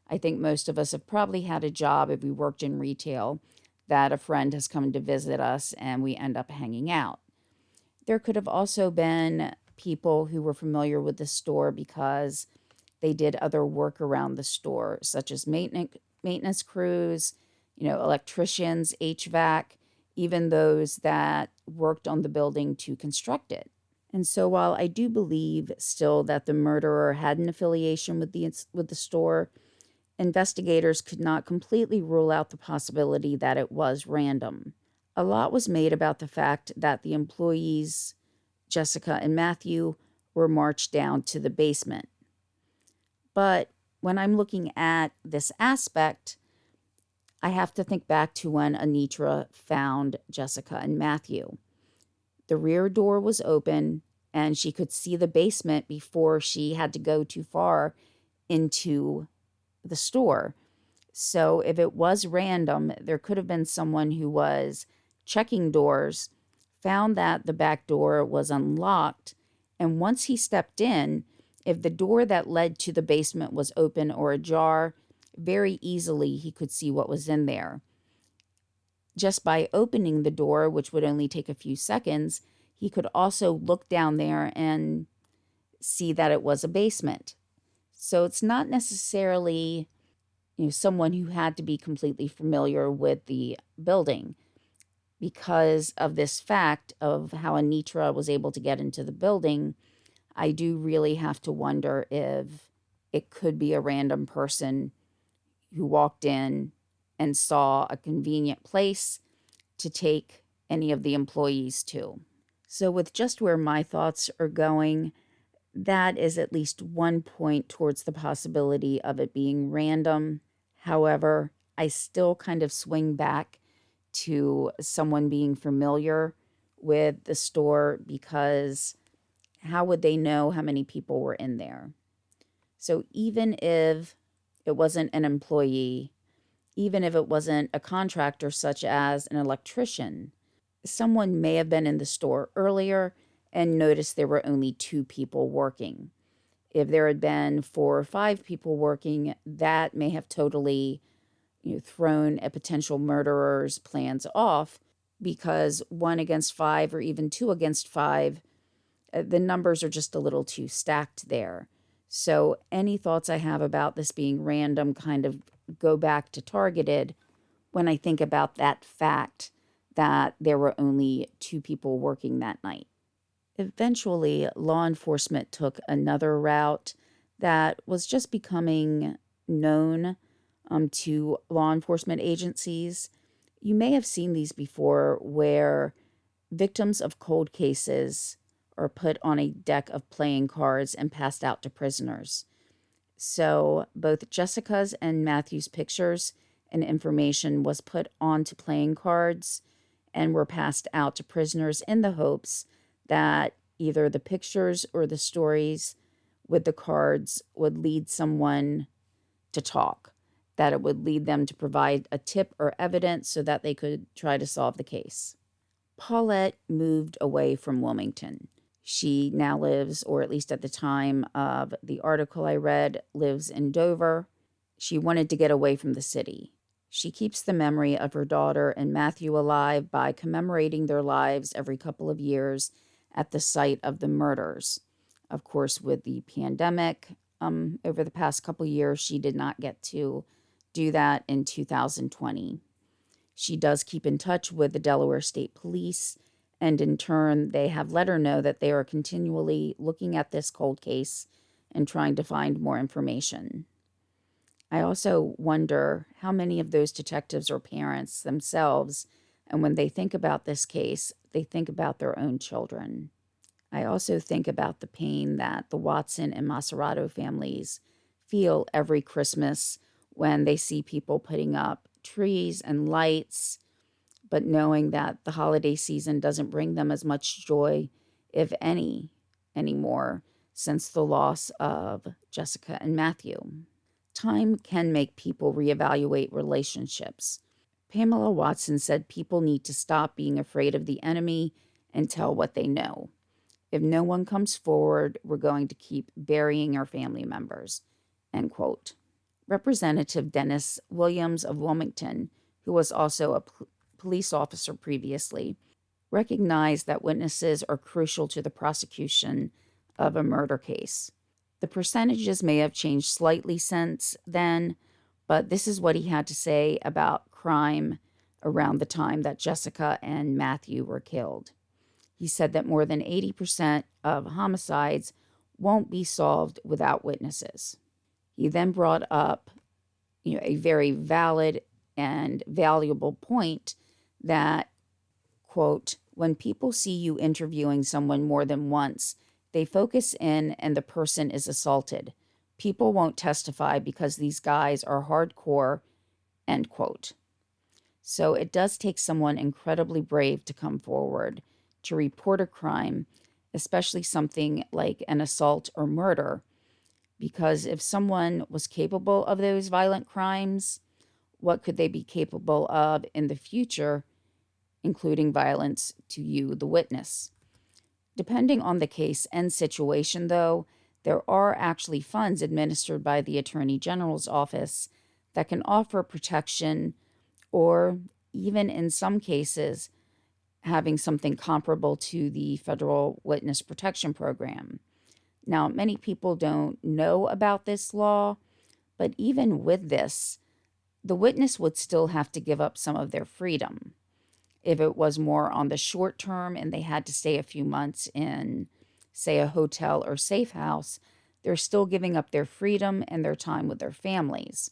I think most of us have probably had a job if we worked in retail that a friend has come to visit us and we end up hanging out. There could have also been people who were familiar with the store because they did other work around the store, such as maintenance crews, electricians, HVAC, even those that worked on the building to construct it. And so while I do believe still that the murderer had an affiliation with the store, investigators could not completely rule out the possibility that it was random. A lot was made about the fact that the employees, Jessica and Matthew, were marched down to the basement. But when I'm looking at this aspect, I have to think back to when Anitra found Jessica and Matthew. The rear door was open, and she could see the basement before she had to go too far into the store. So if it was random, there could have been someone who was checking doors, found that the back door was unlocked, and once he stepped in, if the door that led to the basement was open or ajar, very easily he could see what was in there. Just by opening the door, which would only take a few seconds, he could also look down there and see that it was a basement. So it's not necessarily, someone who had to be completely familiar with the building. Because of this fact of how Anitra was able to get into the building, I do really have to wonder if it could be a random person who walked in and saw a convenient place to take any of the employees to. So with just where my thoughts are going, that is at least one point towards the possibility of it being random. However, I still kind of swing back to someone being familiar with the store, because how would they know how many people were in there? So even if it wasn't an employee, even if it wasn't a contractor such as an electrician, someone may have been in the store earlier and noticed there were only 2 people working. If there had been 4 or 5 people working, that may have totally thrown a potential murderer's plans off, because 1 against 5 or even 2 against 5, the numbers are just a little too stacked there. So any thoughts I have about this being random kind of go back to targeted when I think about that fact that there were only 2 people working that night. Eventually, law enforcement took another route that was just becoming known to law enforcement agencies. You may have seen these before, where victims of cold cases are put on a deck of playing cards and passed out to prisoners. So both Jessica's and Matthew's pictures and information was put onto playing cards and were passed out to prisoners in the hopes that either the pictures or the stories with the cards would lead someone to talk, that it would lead them to provide a tip or evidence so that they could try to solve the case. Paulette moved away from Wilmington. She now lives, or at least at the time of the article I read, lives in Dover. She wanted to get away from the city. She keeps the memory of her daughter and Matthew alive by commemorating their lives every couple of years at the site of the murders. Of course, with the pandemic, over the past couple of years, she did not get to do that in 2020. She does keep in touch with the Delaware State Police, and in turn, they have let her know that they are continually looking at this cold case and trying to find more information. I also wonder how many of those detectives are parents themselves, and when they think about this case, they think about their own children. I also think about the pain that the Watson and Macerato families feel every Christmas when they see people putting up trees and lights, but knowing that the holiday season doesn't bring them as much joy, if any, anymore, since the loss of Jessica and Matthew. Time can make people reevaluate relationships. Pamela Watson said people need to stop being afraid of the enemy and tell what they know. If no one comes forward, we're going to keep burying our family members, end quote. Representative Dennis Williams of Wilmington, who was also a police officer previously, recognized that witnesses are crucial to the prosecution of a murder case. The percentages may have changed slightly since then, but this is what he had to say about crime around the time that Jessica and Matthew were killed. He said that more than 80% of homicides won't be solved without witnesses. He then brought up, a very valid and valuable point that, quote, when people see you interviewing someone more than once, they focus in and the person is assaulted. People won't testify because these guys are hardcore, end quote. So it does take someone incredibly brave to come forward to report a crime, especially something like an assault or murder, because if someone was capable of those violent crimes, what could they be capable of in the future, including violence to you, the witness? Depending on the case and situation, though, there are actually funds administered by the Attorney General's office that can offer protection, or even in some cases, having something comparable to the Federal Witness Protection Program. Now, many people don't know about this law, but even with this, the witness would still have to give up some of their freedom. If it was more on the short term and they had to stay a few months in, say, a hotel or safe house, they're still giving up their freedom and their time with their families.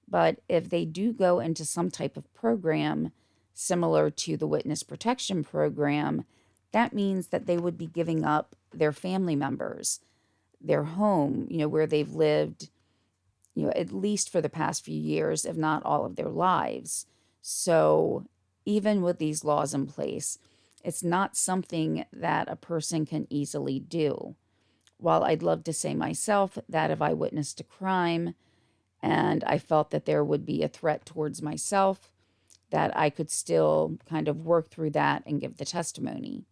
But if they do go into some type of program similar to the Witness Protection Program, that means that they would be giving up their family members, their home, where they've lived, at least for the past few years, if not all of their lives. So even with these laws in place, it's not something that a person can easily do. While I'd love to say myself that if I witnessed a crime and I felt that there would be a threat towards myself, that I could still kind of work through that and give the testimony.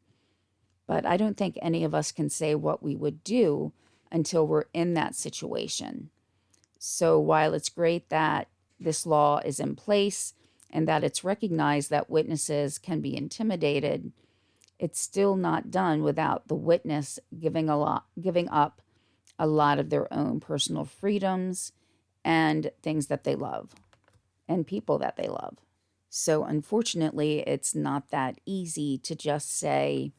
But I don't think any of us can say what we would do until we're in that situation. So while it's great that this law is in place and that it's recognized that witnesses can be intimidated, it's still not done without the witness giving up a lot of their own personal freedoms and things that they love and people that they love. So unfortunately, it's not that easy to just say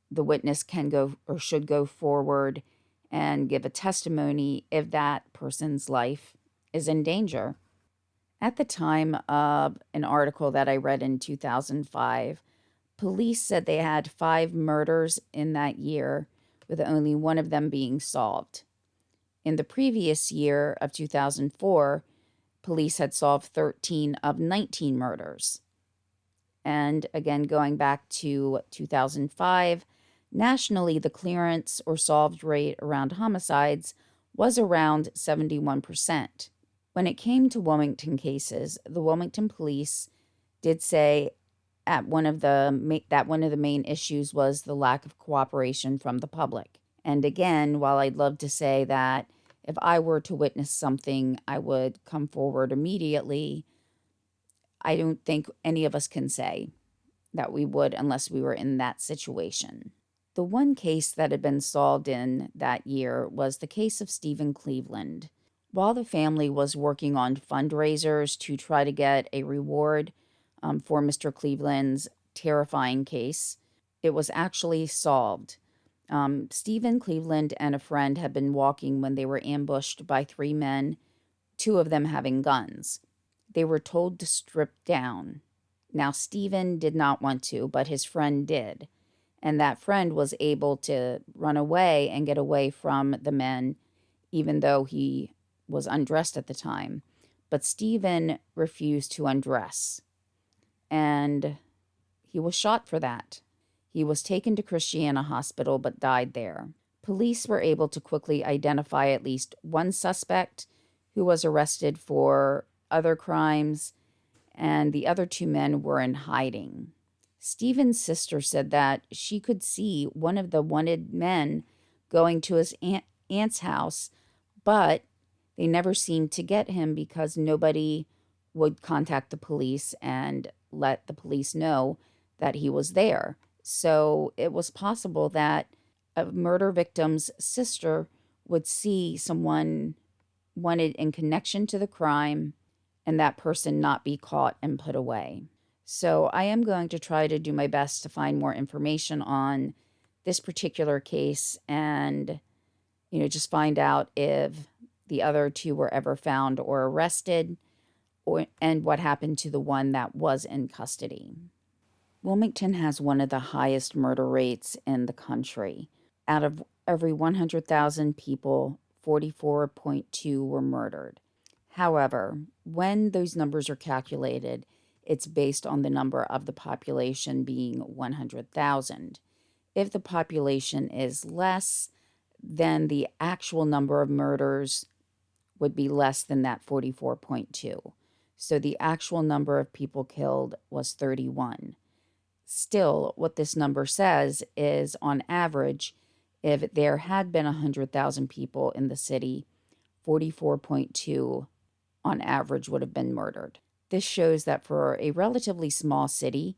the witness can go or should go forward and give a testimony if that person's life is in danger. At the time of an article that I read in 2005, police said they had 5 murders in that year, with only one of them being solved. In the previous year of 2004, police had solved 13 of 19 murders. And again, going back to 2005, nationally, the clearance or solved rate around homicides was around 71%. When it came to Wilmington cases, the Wilmington police did say that one of the main issues was the lack of cooperation from the public. And again, while I'd love to say that if I were to witness something, I would come forward immediately, I don't think any of us can say that we would unless we were in that situation. The one case that had been solved in that year was the case of Stephen Cleveland. While the family was working on fundraisers to try to get a reward for Mr. Cleveland's terrifying case, it was actually solved. Stephen Cleveland and a friend had been walking when they were ambushed by 3 men, 2 of them having guns. They were told to strip down. Now, Stephen did not want to, but his friend did. And that friend was able to run away and get away from the men, even though he was undressed at the time. But Stephen refused to undress. And he was shot for that. He was taken to Christiana Hospital but died there. Police were able to quickly identify at least one suspect who was arrested for other crimes, and the other 2 men were in hiding. Stephen's sister said that she could see one of the wanted men going to his aunt's house, but they never seemed to get him because nobody would contact the police and let the police know that he was there. So it was possible that A murder victim's sister would see someone wanted in connection to the crime and that person not be caught and put away. So I am going to try to do my best to find more information on this particular case and, just find out if the other two were ever found or arrested, and what happened to the one that was in custody. Wilmington has one of the highest murder rates in the country. Out of every 100,000 people, 44.2 were murdered. However, when those numbers are calculated, it's based on the number of the population being 100,000. If the population is less, then the actual number of murders would be less than that 44.2. So the actual number of people killed was 31. Still, what this number says is, on average, if there had been 100,000 people in the city, 44.2 on average would have been murdered. This shows that for a relatively small city,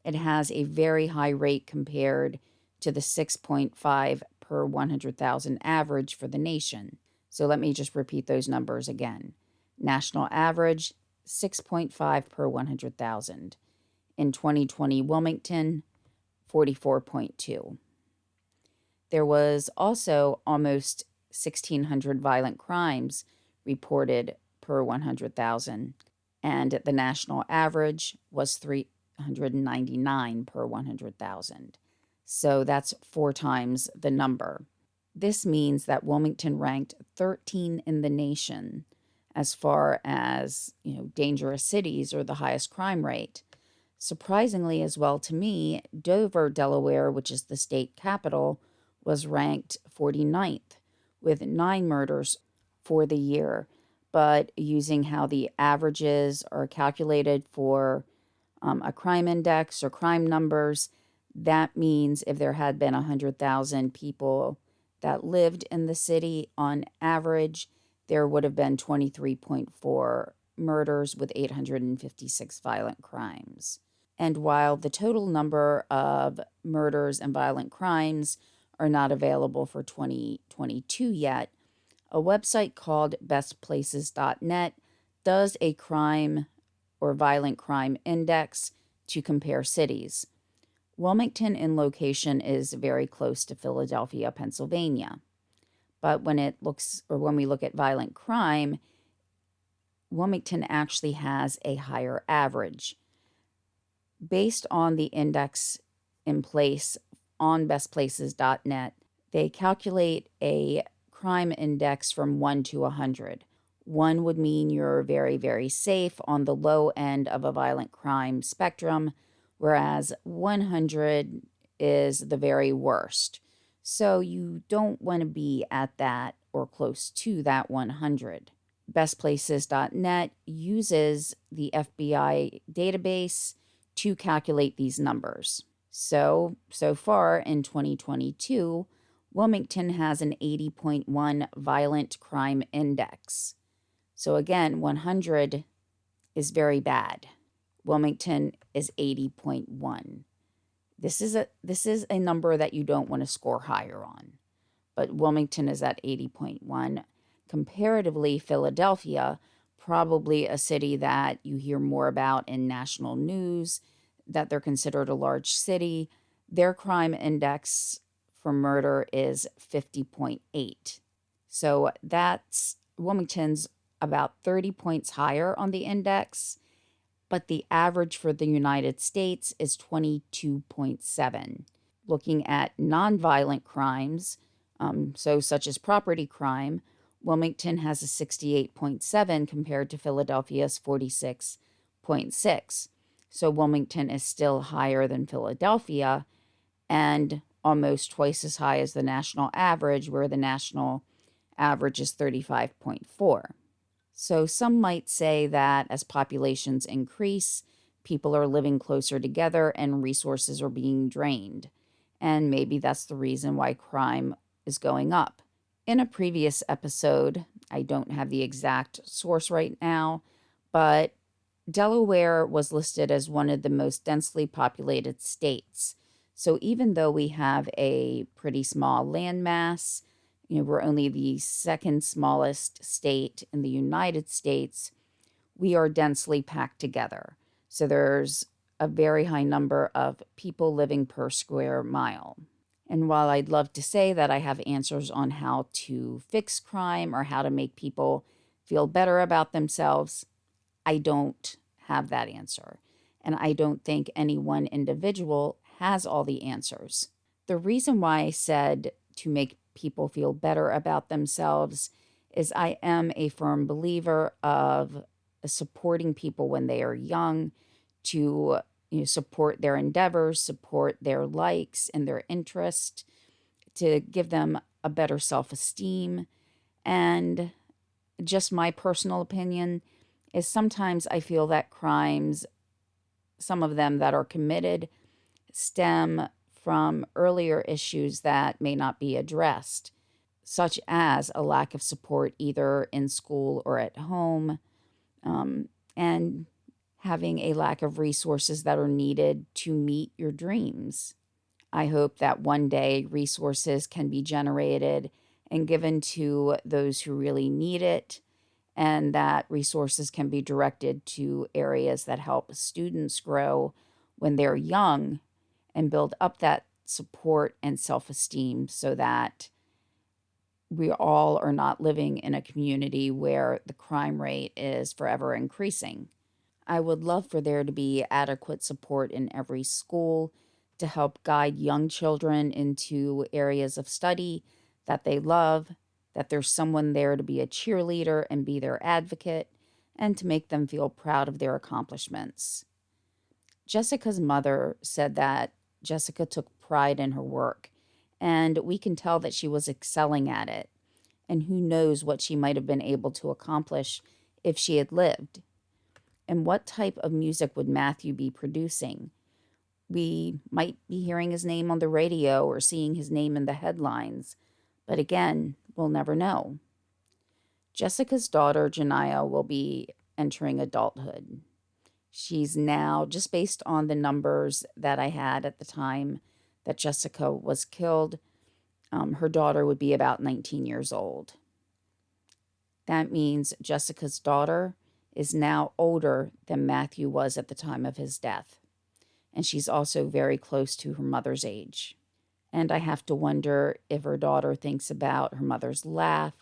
it has a very high rate compared to the 6.5 per 100,000 average for the nation. So let me just repeat those numbers again. National average, 6.5 per 100,000. In 2020, Wilmington, 44.2. There was also almost 1,600 violent crimes reported per 100,000, and the national average was 399 per 100,000. So that's 4 times the number. This means that Wilmington ranked 13 in the nation as far as, dangerous cities or the highest crime rate. Surprisingly as well to me, Dover, Delaware, which is the state capital, was ranked 49th with 9 murders for the year. But using how the averages are calculated for a crime index or crime numbers, that means if there had been 100,000 people that lived in the city, on average, there would have been 23.4 murders with 856 violent crimes. And while the total number of murders and violent crimes are not available for 2022 yet, a website called bestplaces.net does a crime or violent crime index to compare cities. Wilmington in location is very close to Philadelphia, Pennsylvania. But when we look at violent crime, Wilmington actually has a higher average. Based on the index in place on bestplaces.net, they calculate a crime index from 1 to 100. 1 would mean you're very, very safe on the low end of a violent crime spectrum, whereas 100 is the very worst. So you don't want to be at that or close to that 100. Bestplaces.net uses the FBI database to calculate these numbers. So far in 2022, Wilmington has an 80.1 violent crime index. So again, 100 is very bad. Wilmington is 80.1. This is a number that you don't want to score higher on. But Wilmington is at 80.1. Comparatively, Philadelphia, probably a city that you hear more about in national news, that they're considered a large city, their crime index for murder is 50.8. So that's Wilmington's about 30 points higher on the index, but the average for the United States is 22.7. Looking at nonviolent crimes, such as property crime, Wilmington has a 68.7 compared to Philadelphia's 46.6. So Wilmington is still higher than Philadelphia and almost twice as high as the national average, where the national average is 35.4. So some might say that as populations increase, people are living closer together and resources are being drained. And maybe that's the reason why crime is going up. In a previous episode, I don't have the exact source right now, but Delaware was listed as one of the most densely populated states. So even though we have a pretty small landmass, we're only the second smallest state in the United States, we are densely packed together. So there's a very high number of people living per square mile. And while I'd love to say that I have answers on how to fix crime or how to make people feel better about themselves, I don't have that answer. And I don't think any one individual has all the answers. The reason why I said to make people feel better about themselves is I am a firm believer of supporting people when they are young, to support their endeavors, support their likes and their interest, to give them a better self-esteem. And just my personal opinion is sometimes I feel that crimes, some of them that are committed, stem from earlier issues that may not be addressed, such as a lack of support either in school or at home, and having a lack of resources that are needed to meet your dreams. I hope that one day resources can be generated and given to those who really need it, and that resources can be directed to areas that help students grow when they're young and build up that support and self-esteem so that we all are not living in a community where the crime rate is forever increasing. I would love for there to be adequate support in every school to help guide young children into areas of study that they love, that there's someone there to be a cheerleader and be their advocate, and to make them feel proud of their accomplishments. Jessica's mother said that Jessica took pride in her work, and we can tell that she was excelling at it. And who knows what she might have been able to accomplish if she had lived. And what type of music would Matthew be producing? We might be hearing his name on the radio or seeing his name in the headlines, but again, we'll never know. Jessica's daughter, Janiyah, will be entering adulthood. She's now, just based on the numbers that I had at the time that Jessica was killed, her daughter would be about 19 years old. That means Jessica's daughter is now older than Matthew was at the time of his death. And she's also very close to her mother's age. And I have to wonder if her daughter thinks about her mother's laugh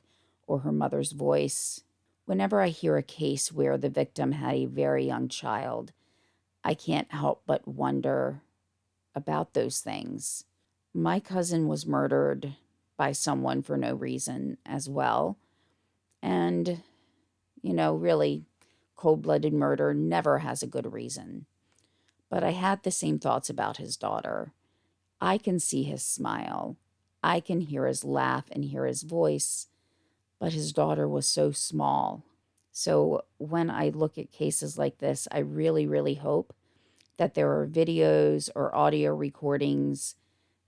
or her mother's voice. Whenever I hear a case where the victim had a very young child, I can't help but wonder about those things. My cousin was murdered by someone for no reason as well. And, really, cold-blooded murder never has a good reason. But I had the same thoughts about his daughter. I can see his smile. I can hear his laugh and hear his voice. But his daughter was so small. So when I look at cases like this, I really, really hope that there are videos or audio recordings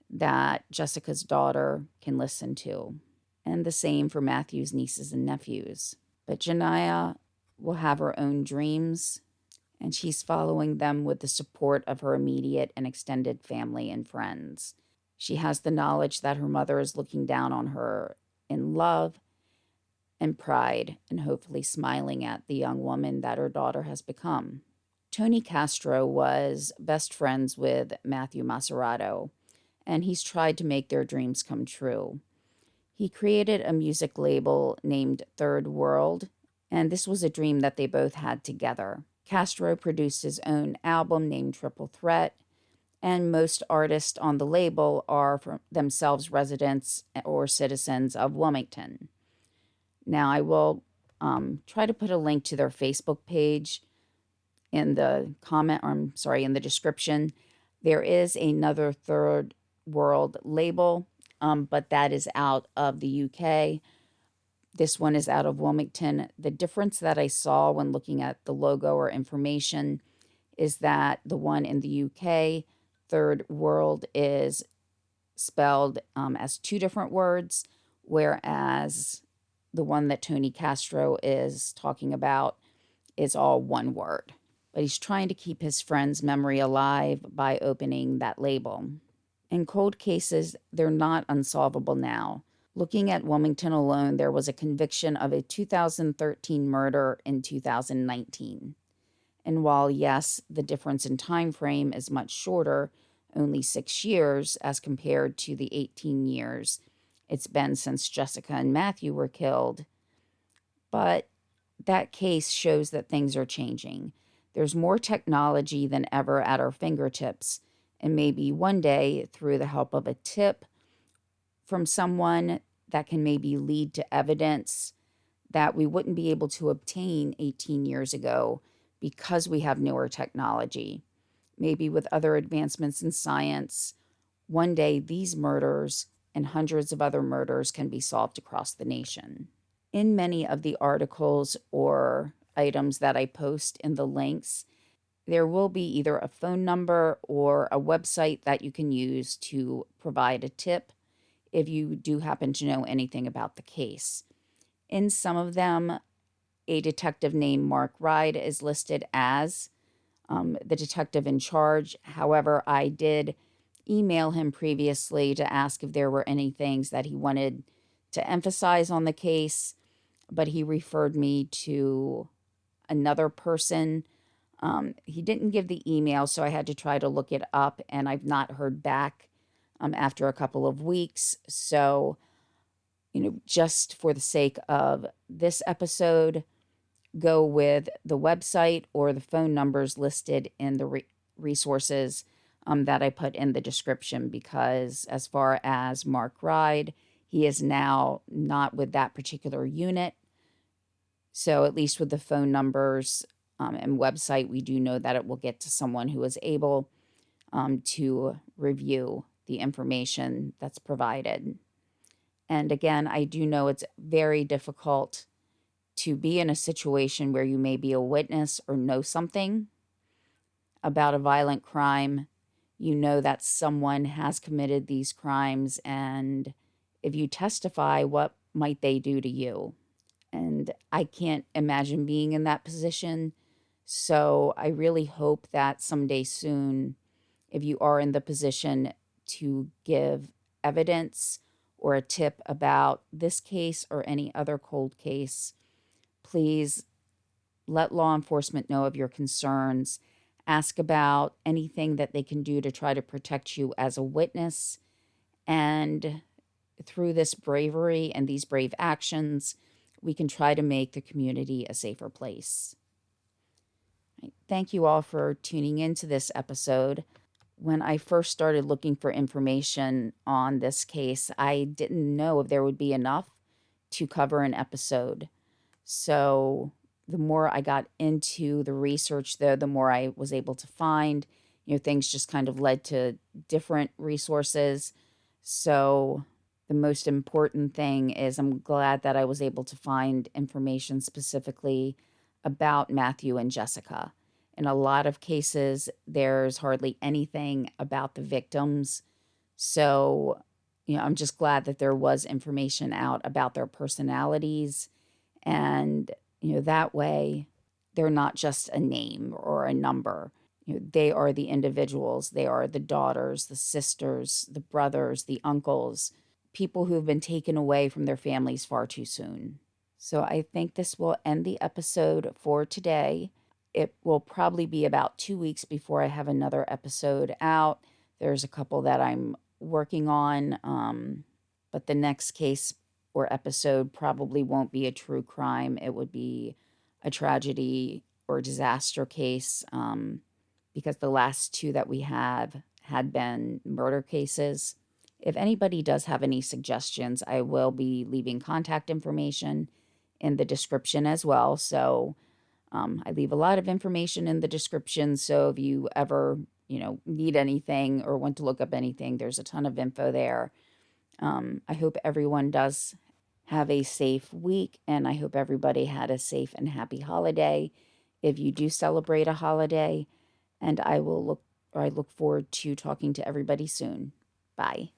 that Jessica's daughter can listen to. And the same for Matthew's nieces and nephews. But Janiyah will have her own dreams, and she's following them with the support of her immediate and extended family and friends. She has the knowledge that her mother is looking down on her in love and pride, and hopefully smiling at the young woman that her daughter has become. Tony Castro was best friends with Matthew Macerato, and he's tried to make their dreams come true. He created a music label named Third World, and this was a dream that they both had together. Castro produced his own album named Triple Threat, and most artists on the label are themselves residents or citizens of Wilmington. Now, I will try to put a link to their Facebook page in the in the description. There is another Third World label, but that is out of the UK. This one is out of Wilmington. The difference that I saw when looking at the logo or information is that the one in the UK, Third World, is spelled as two different words, whereas the one that Tony Castro is talking about is all one word. But he's trying to keep his friend's memory alive by opening that label. In cold cases, they're not unsolvable now. Looking at Wilmington alone, there was a conviction of a 2013 murder in 2019. And while, yes, the difference in time frame is much shorter, only 6 years as compared to the 18 years it's been since Jessica and Matthew were killed, but that case shows that things are changing. There's more technology than ever at our fingertips, and maybe one day, through the help of a tip from someone, that can maybe lead to evidence that we wouldn't be able to obtain 18 years ago because we have newer technology. Maybe with other advancements in science, one day these murders and hundreds of other murders can be solved across the nation. In many of the articles or items that I post in the links, there will be either a phone number or a website that you can use to provide a tip if you do happen to know anything about the case. In some of them, a detective named Mark Ride is listed as the detective in charge. However, I did email him previously to ask if there were any things that he wanted to emphasize on the case, but he referred me to another person. He didn't give the email, so I had to try to look it up, and I've not heard back after a couple of weeks. So, just for the sake of this episode, go with the website or the phone numbers listed in the resources that I put in the description, because as far as Mark Ride, he is now not with that particular unit. So at least with the phone numbers and website, we do know that it will get to someone who is able to review the information that's provided. And again, I do know it's very difficult to be in a situation where you may be a witness or know something about a violent crime. You know that someone has committed these crimes, and if you testify, what might they do to you? And I can't imagine being in that position. So I really hope that someday soon, if you are in the position to give evidence or a tip about this case or any other cold case, please let law enforcement know of your concerns. Ask about anything that they can do to try to protect you as a witness. And through this bravery and these brave actions, we can try to make the community a safer place. Thank you all for tuning into this episode. When I first started looking for information on this case, I didn't know if there would be enough to cover an episode. So the more I got into the research, though, the more I was able to find. Things just kind of led to different resources. So the most important thing is I'm glad that I was able to find information specifically about Matthew and Jessica. In a lot of cases, there's hardly anything about the victims. So, I'm just glad that there was information out about their personalities. And, that way they're not just a name or a number. They are the individuals. They are the daughters, the sisters, the brothers, the uncles, people who've been taken away from their families far too soon. So I think this will end the episode for today. It will probably be about 2 weeks before I have another episode out. There's a couple that I'm working on, but the next case or episode probably won't be a true crime. It would be a tragedy or disaster case, because the last two that we have had been murder cases. If anybody does have any suggestions, I will be leaving contact information in the description as well. So I leave a lot of information in the description. So if you ever, need anything or want to look up anything, there's a ton of info there. I hope everyone does have a safe week, and I hope everybody had a safe and happy holiday if you do celebrate a holiday. And I look forward to talking to everybody soon. Bye.